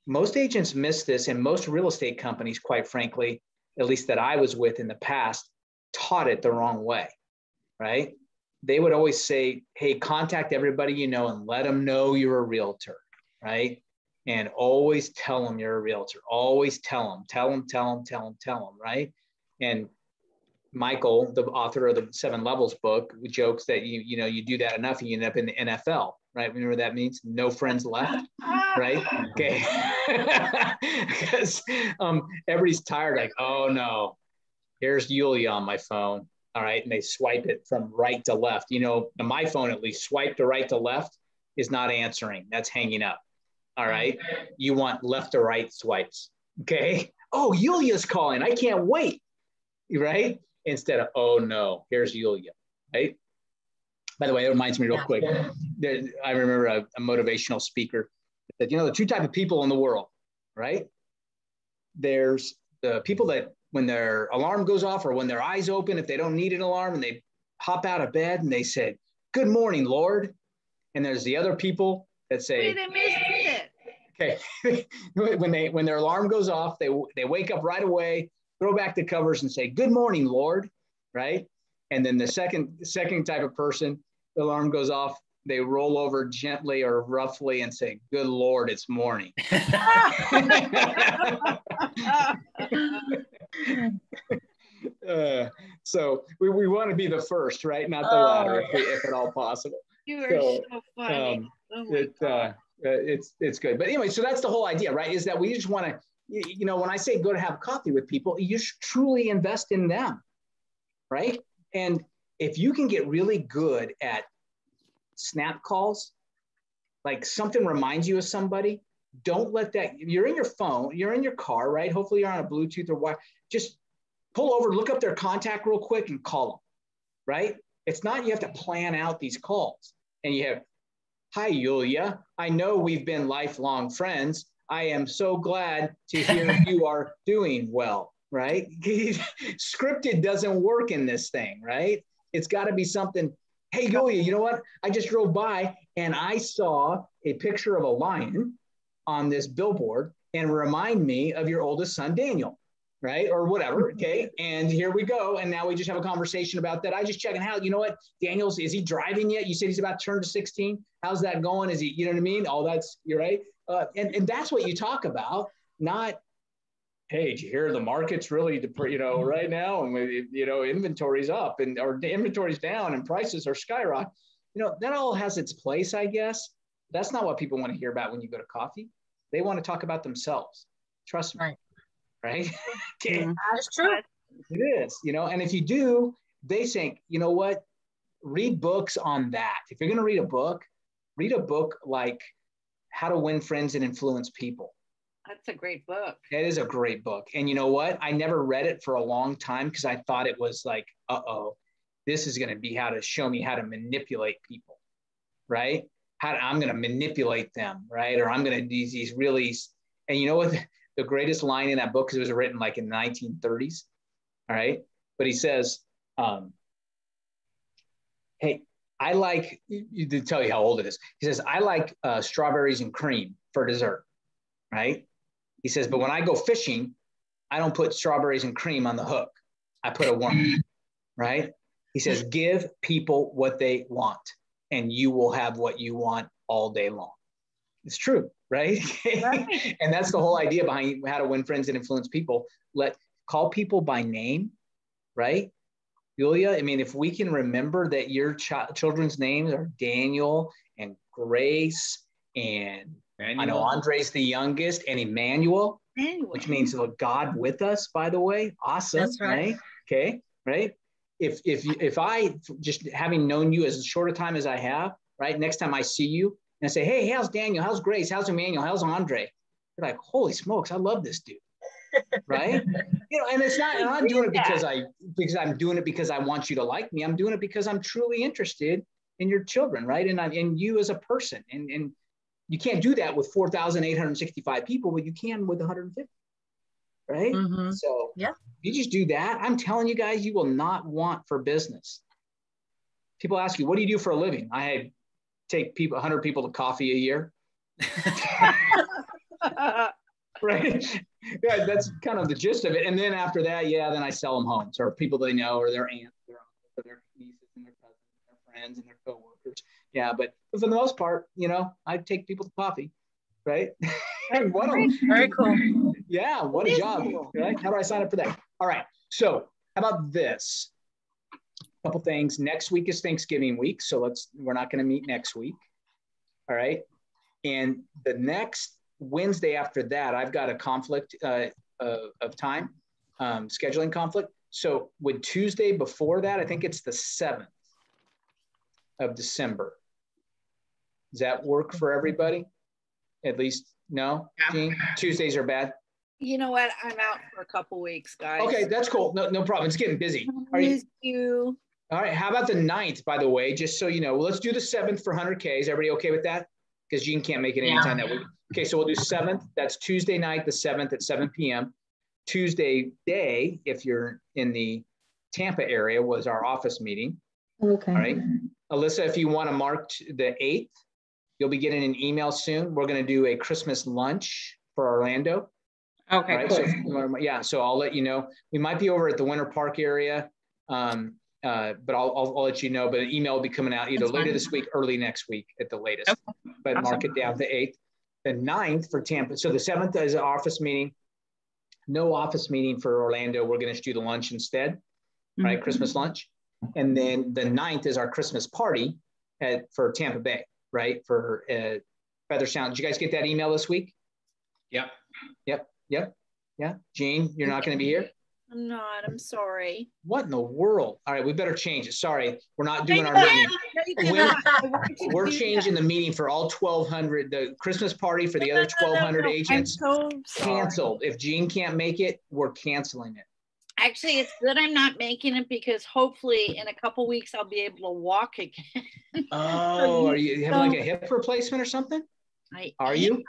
Most agents miss this, and most real estate companies, quite frankly, at least that I was with in the past, taught it the wrong way, right? They would always say, hey, contact everybody you know and let them know you're a realtor, right? And always tell them you're a realtor. Always tell them, right? And Michael, the author of the 7 Levels book, jokes that you do that enough and you end up in the NFL, right? Remember what that means? No friends left, right? Okay. Because everybody's tired, like, oh no, here's Yulia on my phone. All right. And they swipe it from right to left. You know, on my phone, at least, swipe to right to left is not answering. That's hanging up. All right. You want left to right swipes. Okay. Oh, Yulia's calling. I can't wait. Right. Instead of, oh no, here's Yulia. Right. By the way, that reminds me real quick. I remember a motivational speaker that, the 2 types of people in the world, right? There's the people that when their alarm goes off or when their eyes open, if they don't need an alarm, and they hop out of bed and they said, good morning, Lord. And there's the other people that say, wait, I missed it. Okay. when their alarm goes off, they wake up right away, throw back the covers and say, good morning, Lord. Right. And then the second type of person, the alarm goes off, they roll over gently or roughly and say, good Lord, it's morning. So we want to be the first, right? Not the latter, if at all possible. You are so funny. It's good. But anyway, so that's the whole idea, right? Is that we just want to, when I say go to have coffee with people, you should truly invest in them, right? And if you can get really good at snap calls, like something reminds you of somebody, don't let that, you're in your phone, you're in your car, right? Hopefully you're on a Bluetooth or what, just pull over, look up their contact real quick and call them, right? It's not, you have to plan out these calls and you have, hi, Yulia, I know we've been lifelong friends. I am so glad to hear you are doing well, right? Scripted doesn't work in this thing, right? It's got to be something. Hey, Yulia, you know what? I just drove by and I saw a picture of a lion on this billboard and remind me of your oldest son, Daniel, right? Or whatever, okay? And here we go. And now we just have a conversation about that. I just checking out, you know what? Daniel's, is he driving yet? You said he's about to turn to 16. How's that going? Is he, you know what I mean? All that's, you're right. And that's what you talk about, not, hey, did you hear the market's really, right now, and inventory's up or the inventory's down and prices are skyrocketing. That all has its place, I guess. That's not what people want to hear about when you go to coffee. They want to talk about themselves. Trust me. Right? Okay. That's true. It is, and if you do, they think, you know what? Read books on that. If you're going to read a book like How to Win Friends and Influence People. That's a great book. It is a great book. And you know what? I never read it for a long time because I thought it was like, this is going to be how to show me how to manipulate people, right? I'm going to manipulate them, right? Or I'm going to do these really, and you know what? The greatest line in that book, because it was written like in the 1930s, all right? But he says, hey, I like, to tell you how old it is. He says, I like strawberries and cream for dessert, right? He says, but when I go fishing, I don't put strawberries and cream on the hook. I put a worm, right? He says, give people what they want and you will have what you want all day long. It's true, right? Right. And that's the whole idea behind how to win friends and influence people. Call people by name, right? Julia, I mean, if we can remember that your children's names are Daniel and Grace and Emmanuel. I know Andre's the youngest, and Emmanuel, which means God with us, by the way. Awesome. That's right. Okay, right? If I, just having known you as short a time as I have, right, next time I see you and I say, hey, how's Daniel? How's Grace? How's Emmanuel? How's Andre? You're like, holy smokes, I love this dude. Right? And it's not, and I'm doing it because I'm doing it because I want you to like me. I'm doing it because I'm truly interested in your children, right? And in you as a person. And you can't do that with 4,865 people, but you can with 150. Right? Mm-hmm. So you just do that. I'm telling you guys, you will not want for business. People ask you, what do you do for a living? I take 100 people to coffee a year. Right? Yeah, that's kind of the gist of it. And then after that, then I sell them homes or people they know or their aunts, their uncles, or their nieces and their cousins, and their friends and their coworkers. Yeah, but for the most part, I take people to coffee, right? And very cool. Yeah, what a job, right? How do I sign up for that? All right. So how about this? A couple things. Next week is Thanksgiving week, so we're not going to meet next week. All right. And the next Wednesday after that, I've got a conflict of time, scheduling conflict. So would Tuesday before that, I think it's the 7th of December. Does that work for everybody? At least, no? Jean? Tuesdays are bad? You know what? I'm out for a couple weeks, guys. Okay, that's cool. No problem. It's getting busy. Miss you. All right. How about the 9th, by the way, just so you know? Well, let's do the 7th for 100K. Is everybody okay with that? Because Jean can't make it anytime that week. Okay, so we'll do 7th. That's Tuesday night, the 7th at 7 p.m. Tuesday day, if you're in the Tampa area, was our office meeting. Okay. All right. Alyssa, if you want to mark the 8th, you'll be getting an email soon. We're going to do a Christmas lunch for Orlando. Okay, right? Cool. So I'll let you know. We might be over at the Winter Park area, but I'll let you know. But an email will be coming out either later this week, early next week at the latest. Okay. But awesome. Mark it down the 8th. The 9th for Tampa. So the 7th is an office meeting. No office meeting for Orlando. We're going to do the lunch instead, right? Mm-hmm. Christmas lunch. And then the 9th is our Christmas party for Tampa Bay, right? For Feather Sound. Did you guys get that email this week? Yep. Yeah. Jean, you're not going to be here? I'm not. I'm sorry. What in the world? All right, we better change it. Sorry, we're not doing our meeting. We're changing the meeting for all 1,200. The Christmas party for the other 1,200 agents. I'm so canceled. If Jean can't make it, we're canceling it. Actually, it's good I'm not making it because hopefully in a couple weeks I'll be able to walk again. Oh, are you having like a hip replacement or something? Are you?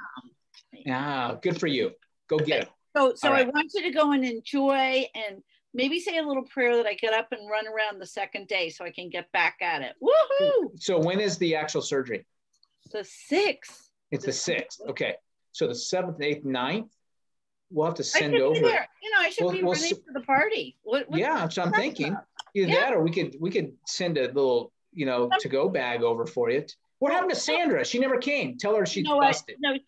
Yeah, good for you. Go get it. So right. I want you to go and enjoy and maybe say a little prayer that I get up and run around the second day so I can get back at it. Woohoo! So when is the actual surgery? The 6th. It's the 6th. Okay. So the 7th, 8th, 9th, we'll have to send over. There. I should be running for the party. That's what I'm thinking. Either that or we could send a little, to-go bag over for you. What happened to Sandra? She never came. Tell her she busted. No,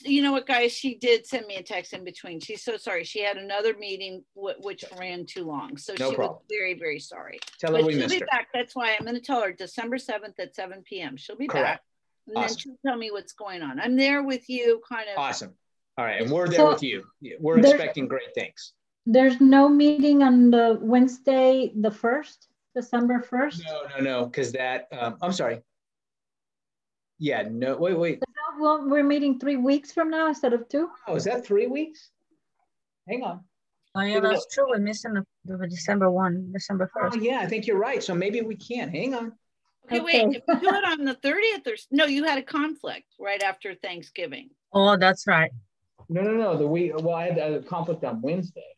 you know what, guys? She did send me a text in between. She's so sorry. She had another meeting which ran too long. So she was very, very sorry. Tell her we missed her. She'll be back. That's why I'm going to tell her December 7th at 7 p.m. She'll be back. And then she'll tell me what's going on. I'm there with you, kind of. Awesome. All right. And we're there with you. We're expecting great things. There's no meeting on the Wednesday, the 1st, December 1st? No. Because that, I'm sorry. Yeah, no, wait. Well, we're meeting 3 weeks from now instead of 2. Oh, is that 3 weeks? Hang on. Oh, yeah, that's true. We're missing the December 1st. Oh, yeah, I think you're right. So maybe we can't. Hang on. Okay, wait. If you do it on the 30th, no, you had a conflict right after Thanksgiving. Oh, that's right. No. I had a conflict on Wednesday.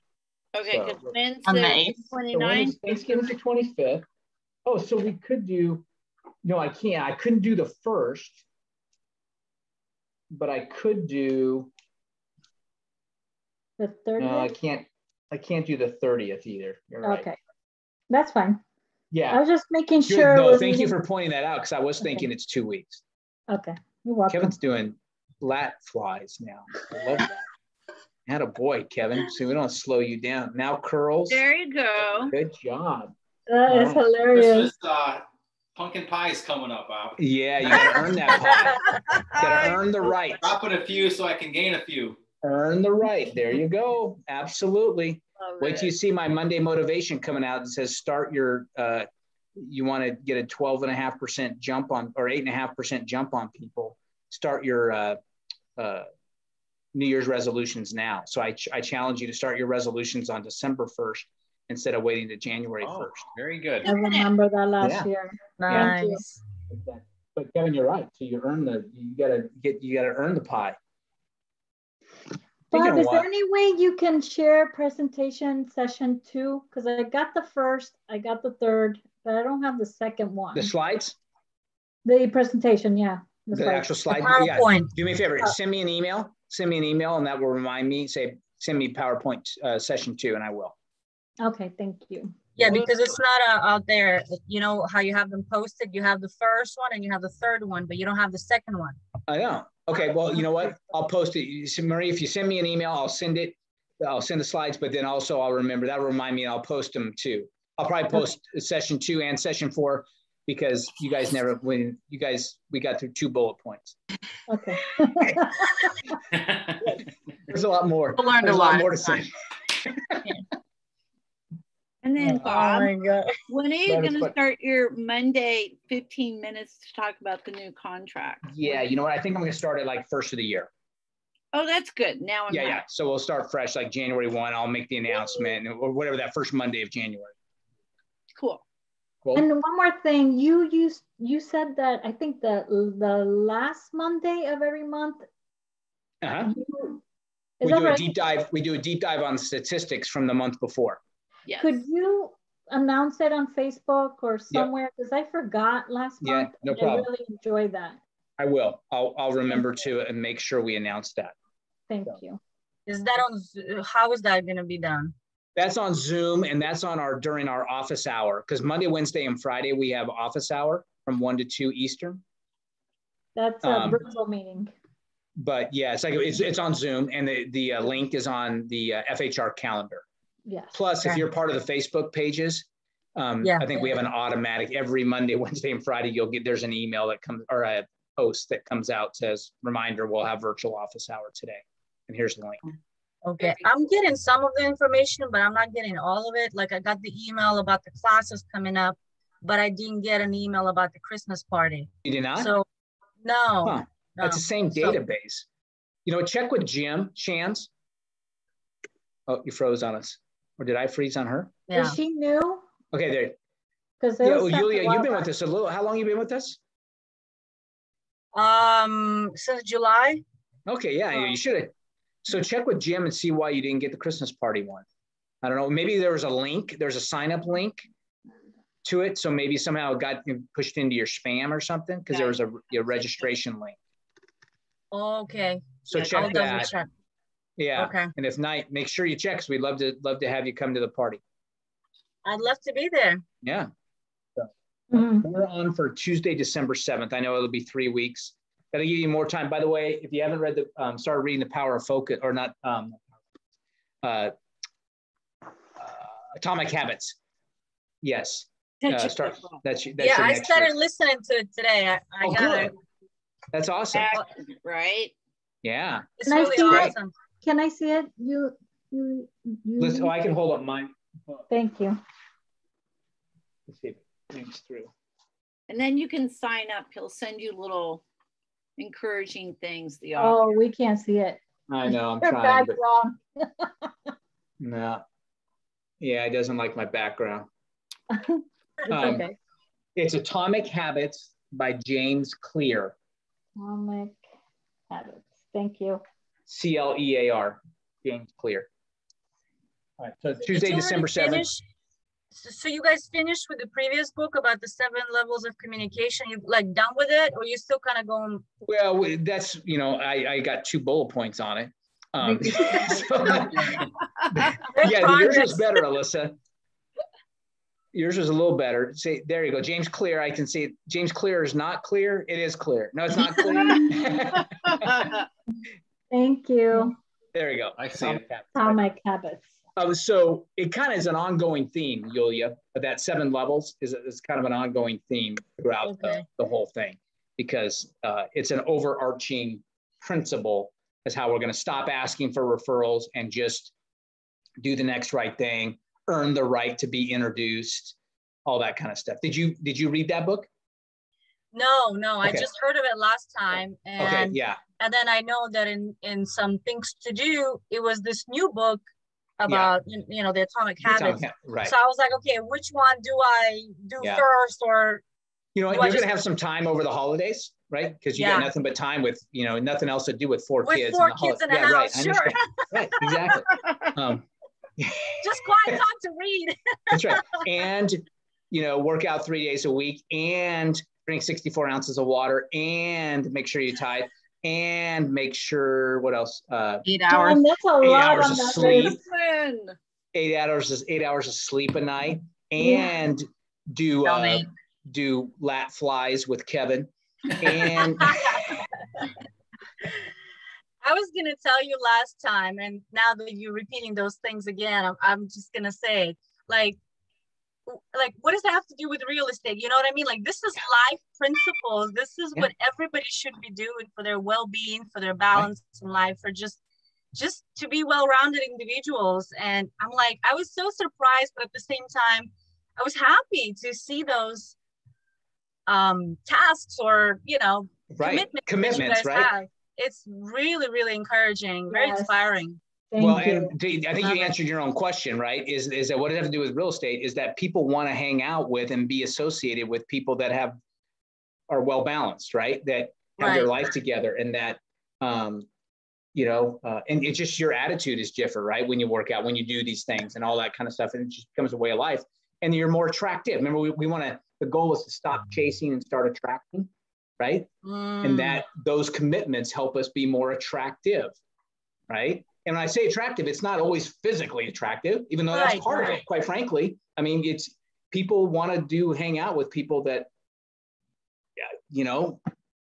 Okay, because on the 8th. 29th. So Thanksgiving's the 25th. Oh, so we could do. No, I can't. I couldn't do the 1st, but I could do the 30th. No, I can't. I can't do the 30th either. You're right. Okay, that's fine. Yeah, I was just making Good. sure. No, thank you for pointing that out because I was thinking it's 2 weeks. Okay, you're welcome. Kevin's doing lat flies now. I love that. Attaboy, Kevin. So we don't slow you down. Now curls. There you go. Good job. That is hilarious. Christmas, pumpkin pie is coming up, Bob. Yeah, you got to earn that pie. You got to earn the right. Dropping a few so I can gain a few. Earn the right. There you go. Absolutely. Love Wait till you see my Monday motivation coming out. It says start your, you want to get a 12.5% jump on, or 8.5% jump on people. Start your New Year's resolutions now. So I challenge you to start your resolutions on December 1st instead of waiting to January 1st. Very good. I remember that last year. Nice. But Kevin, you're right. So you gotta earn the pie. Bob, is there any way you can share presentation session 2? Because I got the 1st, I got the 3rd, but I don't have the 2nd one. The slides? The presentation, yeah. The actual slide. Yeah. Do me a favor. Send me an email. Send me an email, and that will remind me. Say, send me PowerPoint session 2, and I will. Okay, thank you. Yeah, because it's not out there. You know how you have them posted? You have the 1st one and you have the 3rd one, but you don't have the 2nd one. I know. Okay, well, you know what? I'll post it. Marie, if you send me an email, I'll send it. I'll send the slides, but then also I'll remember. That'll remind me, and I'll post them too. I'll probably post session 2 and session 4 because you guys never, we got through 2 bullet points. Okay. There's a lot more. We'll learn There's a a lot lot more to say. And then Bob, Oh my God. when are you going to start your Monday 15 minutes to talk about the new contract? Yeah, you know what? I think I'm going to start at like 1st of the year. Oh, that's good. Now I'm Yeah. So we'll start fresh, like January 1. I'll make the announcement or whatever that first Monday of January. Cool. And one more thing, you said that I think the last Monday of every month. We do a deep dive. We do a deep dive on statistics from the month before. Yes. Could you announce it on Facebook or somewhere? Because I forgot last month. Yeah, no problem. I really enjoyed that. I will. I'll remember to and make sure we announce that. Thank you. Is that on? How is that going to be done? That's on Zoom, and that's on during our office hour. Because Monday, Wednesday, and Friday we have office hour from 1 to 2 Eastern. That's a virtual meeting. But yeah, it's on Zoom, and the link is on the FHR calendar. Yes. Plus, if you're part of the Facebook pages, I think we have an automatic every Monday, Wednesday, and Friday. There's an email that comes or a post that comes out says reminder we'll have virtual office hour today, and here's the link. Okay, I'm getting some of the information, but I'm not getting all of it. Like I got the email about the classes coming up, but I didn't get an email about the Christmas party. You did not? So no. Huh. That's the same database. Check with Jim Shands. Oh, you froze on us. Or did I freeze on her? Yeah. Is she new? Okay, there. Because Julia, you've been with us a little. How long have you been with us? Since July. Okay, yeah, you should have. So check with Jim and see why you didn't get the Christmas party one. I don't know. Maybe there was a link. There's a sign up link to it. So maybe somehow it got pushed into your spam or something because there was a registration link. Okay. So check that. Check. Yeah. Okay. And if not, make sure you check because we'd love to have you come to the party. I'd love to be there. Yeah. So we're on for Tuesday, December 7th. I know it'll be 3 weeks. That'll give you more time. By the way, if you haven't read started reading The Power of Focus or not, Atomic Habits. Yes. I started listening to it today. I got it. That's awesome. Right? Yeah. It's really awesome. Can I see it? Listen, I can hold up mine. Thank you. Let's see if it links through. And then you can sign up. He'll send you little encouraging things. We can't see it. I know. I'm trying. But... No. Yeah, it doesn't like my background. It's okay. It's Atomic Habits by James Clear. Atomic Habits. Thank you. Clear. James Clear. All right. So Tuesday, December 7th. So you guys finished with the previous book about the 7 levels of communication? You like done with it, or you still kind of going? Well, that's, I got 2 bullet points on it. Yeah, yours was better, Alyssa. Yours was a little better. See, there you go. James Clear. I can see it. James Clear is not clear. It is clear. No, it's not clear. Thank you. There you go. I see it. Atomic habits. So it kind of is an ongoing theme, Yulia, that 7 levels is kind of an ongoing theme throughout the whole thing, because it's an overarching principle as how we're going to stop asking for referrals and just do the next right thing, earn the right to be introduced, all that kind of stuff. Did you read that book? No, I Okay. just heard of it last time. And, yeah. And then I know that in some things to do, it was this new book about, the atomic habits. Right. So I was like, okay, which one do I do first? Or you're going to have some time over the holidays, right? Because you got nothing but time with, nothing else to do with 4 kids. With 4 kids in the house, right. Sure. Right, exactly. Just quiet time to read. That's right. And, work out 3 days a week and drink 64 ounces of water and make sure you tithe and make sure, what else? 8 hours. That's a 8 lot hours on of that sleep. list. 8 hours of sleep a night and do lat flies with Kevin. And I was going to tell you last time, and now that you're repeating those things again, I'm just going to say, like, what does that have to do with real estate? You know what I mean? Like, this is life principles. This is what everybody should be doing for their well-being, for their balance in life, for just to be well-rounded individuals. And I'm like, I was so surprised, but at the same time, I was happy to see those tasks or, commitments you guys have. It's really, really encouraging, very inspiring. Thank you. And I think you answered your own question, right? Is that what it has to do with real estate is that people want to hang out with and be associated with people that are well balanced, right? That have their life together, and that, and it's just your attitude is different, right? When you work out, when you do these things and all that kind of stuff, and it just becomes a way of life, and you're more attractive. Remember, we want to, the goal is to stop chasing and start attracting, right? And that those commitments help us be more attractive, right? And when I say attractive, it's not always physically attractive, even though that's part of it, quite frankly. I mean, it's people want to hang out with people that,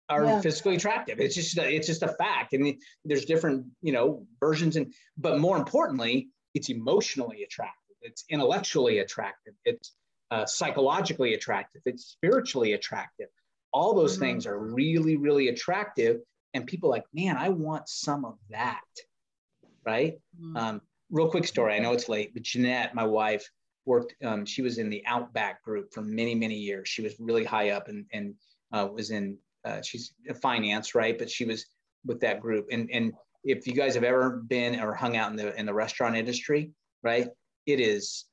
are physically attractive. It's just a fact. And there's different, versions. But more importantly, it's emotionally attractive. It's intellectually attractive. It's psychologically attractive. It's spiritually attractive. All those things are really, really attractive. And people are like, man, I want some of that. Right. Real quick story. I know it's late, but Jeanette, my wife, worked. She was in the Outback group for many, many years. She was really high up and was in. She's in finance, right? But she was with that group. And if you guys have ever been or hung out in the restaurant industry, right? It is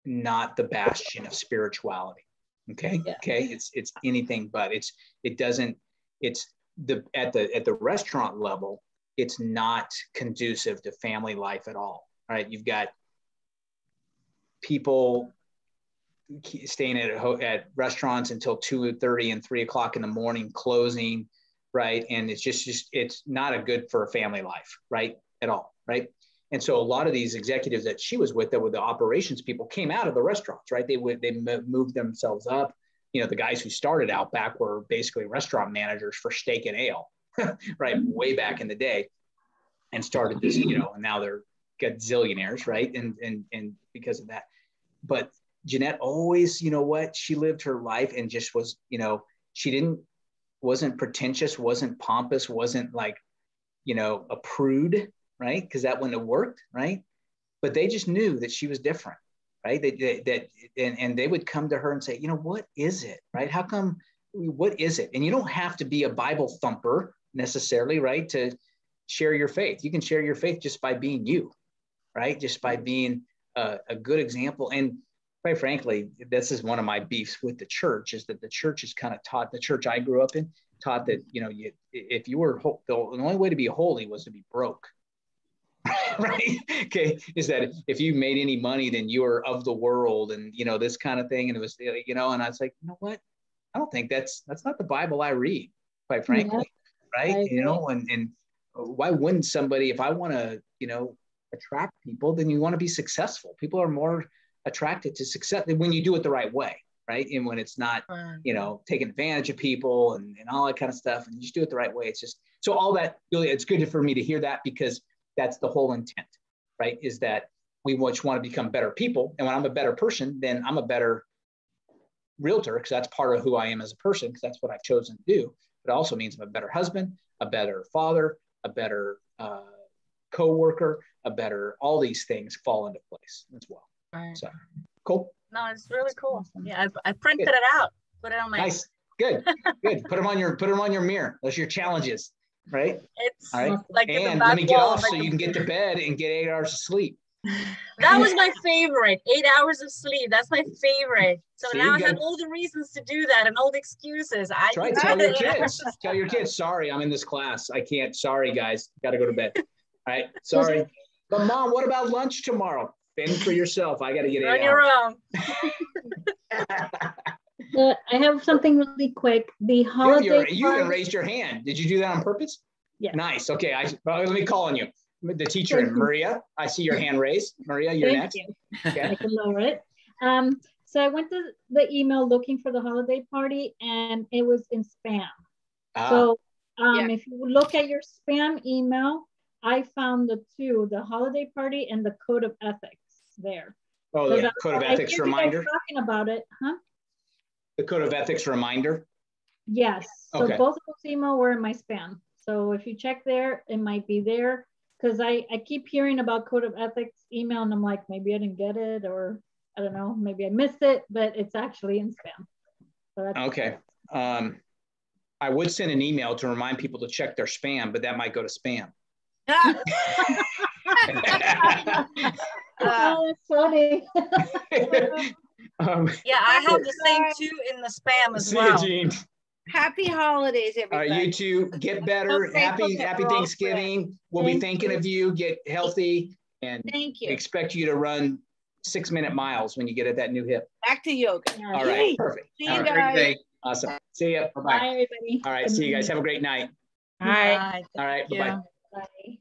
not the bastion of spirituality. Okay. Yeah. Okay. It's anything but. It's at the restaurant level. It's not conducive to family life at all. Right. You've got people staying at restaurants until 2:30 and 3 o'clock in the morning, closing. Right. And it's just it's not a good for a family life. Right. At all. Right. And so a lot of these executives that she was with, that were the operations people, came out of the restaurants. Right. They moved themselves up. The guys who started Outback were basically restaurant managers for steak and ale. Right, way back in the day, and started this, and now they're gazillionaires, right? And because of that. But Jeanette always, she lived her life and just was, she wasn't pretentious, wasn't pompous, wasn't like, a prude, right? Because that wouldn't have worked, right? But they just knew that she was different, right? And they would come to her and say, what is it, right? How come? What is it? And you don't have to be a Bible thumper necessarily, right, to share your faith. You can share your faith just by being you, right? Just by being a good example. And quite frankly, this is one of my beefs with the church, is that the church is kind of taught, the church I grew up in taught that, if you were, the only way to be holy was to be broke. right? Okay, is that if you made any money, then you are of the world, and this kind of thing. And it was, and I was like, you know what? I don't think that's not the Bible I read, quite frankly, right? And why wouldn't somebody, if I want to, attract people, then you want to be successful. People are more attracted to success when you do it the right way, right? And when it's not, taking advantage of people and all that kind of stuff, and you just do it the right way. It's just, so all that really, it's good for me to hear that, because that's the whole intent, right? Is that we just want to become better people. And when I'm a better person, then I'm a better realtor, because that's part of who I am as a person, because that's what I've chosen to do. But it also means I'm a better husband, a better father, a better co-worker, a better, all these things fall into place as well. Right. So cool. No, it's really cool. Yeah, I printed it out, put it on my. Nice, good. Put them on your mirror. Those are your challenges, right? It's all right. Like and let me get off so you can get to bed and get 8 hours of sleep. That was my favorite. 8 hours of sleep. That's my favorite. So See, now I have all the reasons to do that and all the excuses. That's right. Tell your kids. Tell your kids. Sorry, I'm in this class. I can't. Sorry, guys. Got to go to bed. All right. Sorry. But Mom, what about lunch tomorrow? Fend for yourself. I got to get 8 hours. On your own. I have something really quick. The holiday. You even raised your hand. Did you do that on purpose? Yeah. Nice. Okay. Let me call on you. The teacher, and Maria, I see your hand raised. Maria, you're Thank next. You. Okay. I can lower it. So I went to the email looking for the holiday party, and it was in spam. So if you look at your spam email, I found the two, the holiday party and the code of ethics there. Oh, the code of ethics reminder. Talking about it, huh? The code of ethics reminder. Yes. So okay. Both of those emails were in my spam. So if you check there, it might be there. Because I keep hearing about code of ethics email, and I'm like, maybe I didn't get it, or I don't know, maybe I missed it, but it's actually in spam. So okay. I would send an email to remind people to check their spam, but that might go to spam. Oh, that's funny. Yeah, I have the same too in the spam as well. See you, Jean. Happy holidays, everybody. All right, you two get better. Happy Thanksgiving. We'll be thinking of you. Get healthy, and thank you. Expect you to run 6-minute miles when you get at that new hip. Back to yoga. All right, perfect. See you guys. Awesome. See ya. Bye, everybody. All right, see you guys. Have a great night. All right. All right, bye-bye. Bye.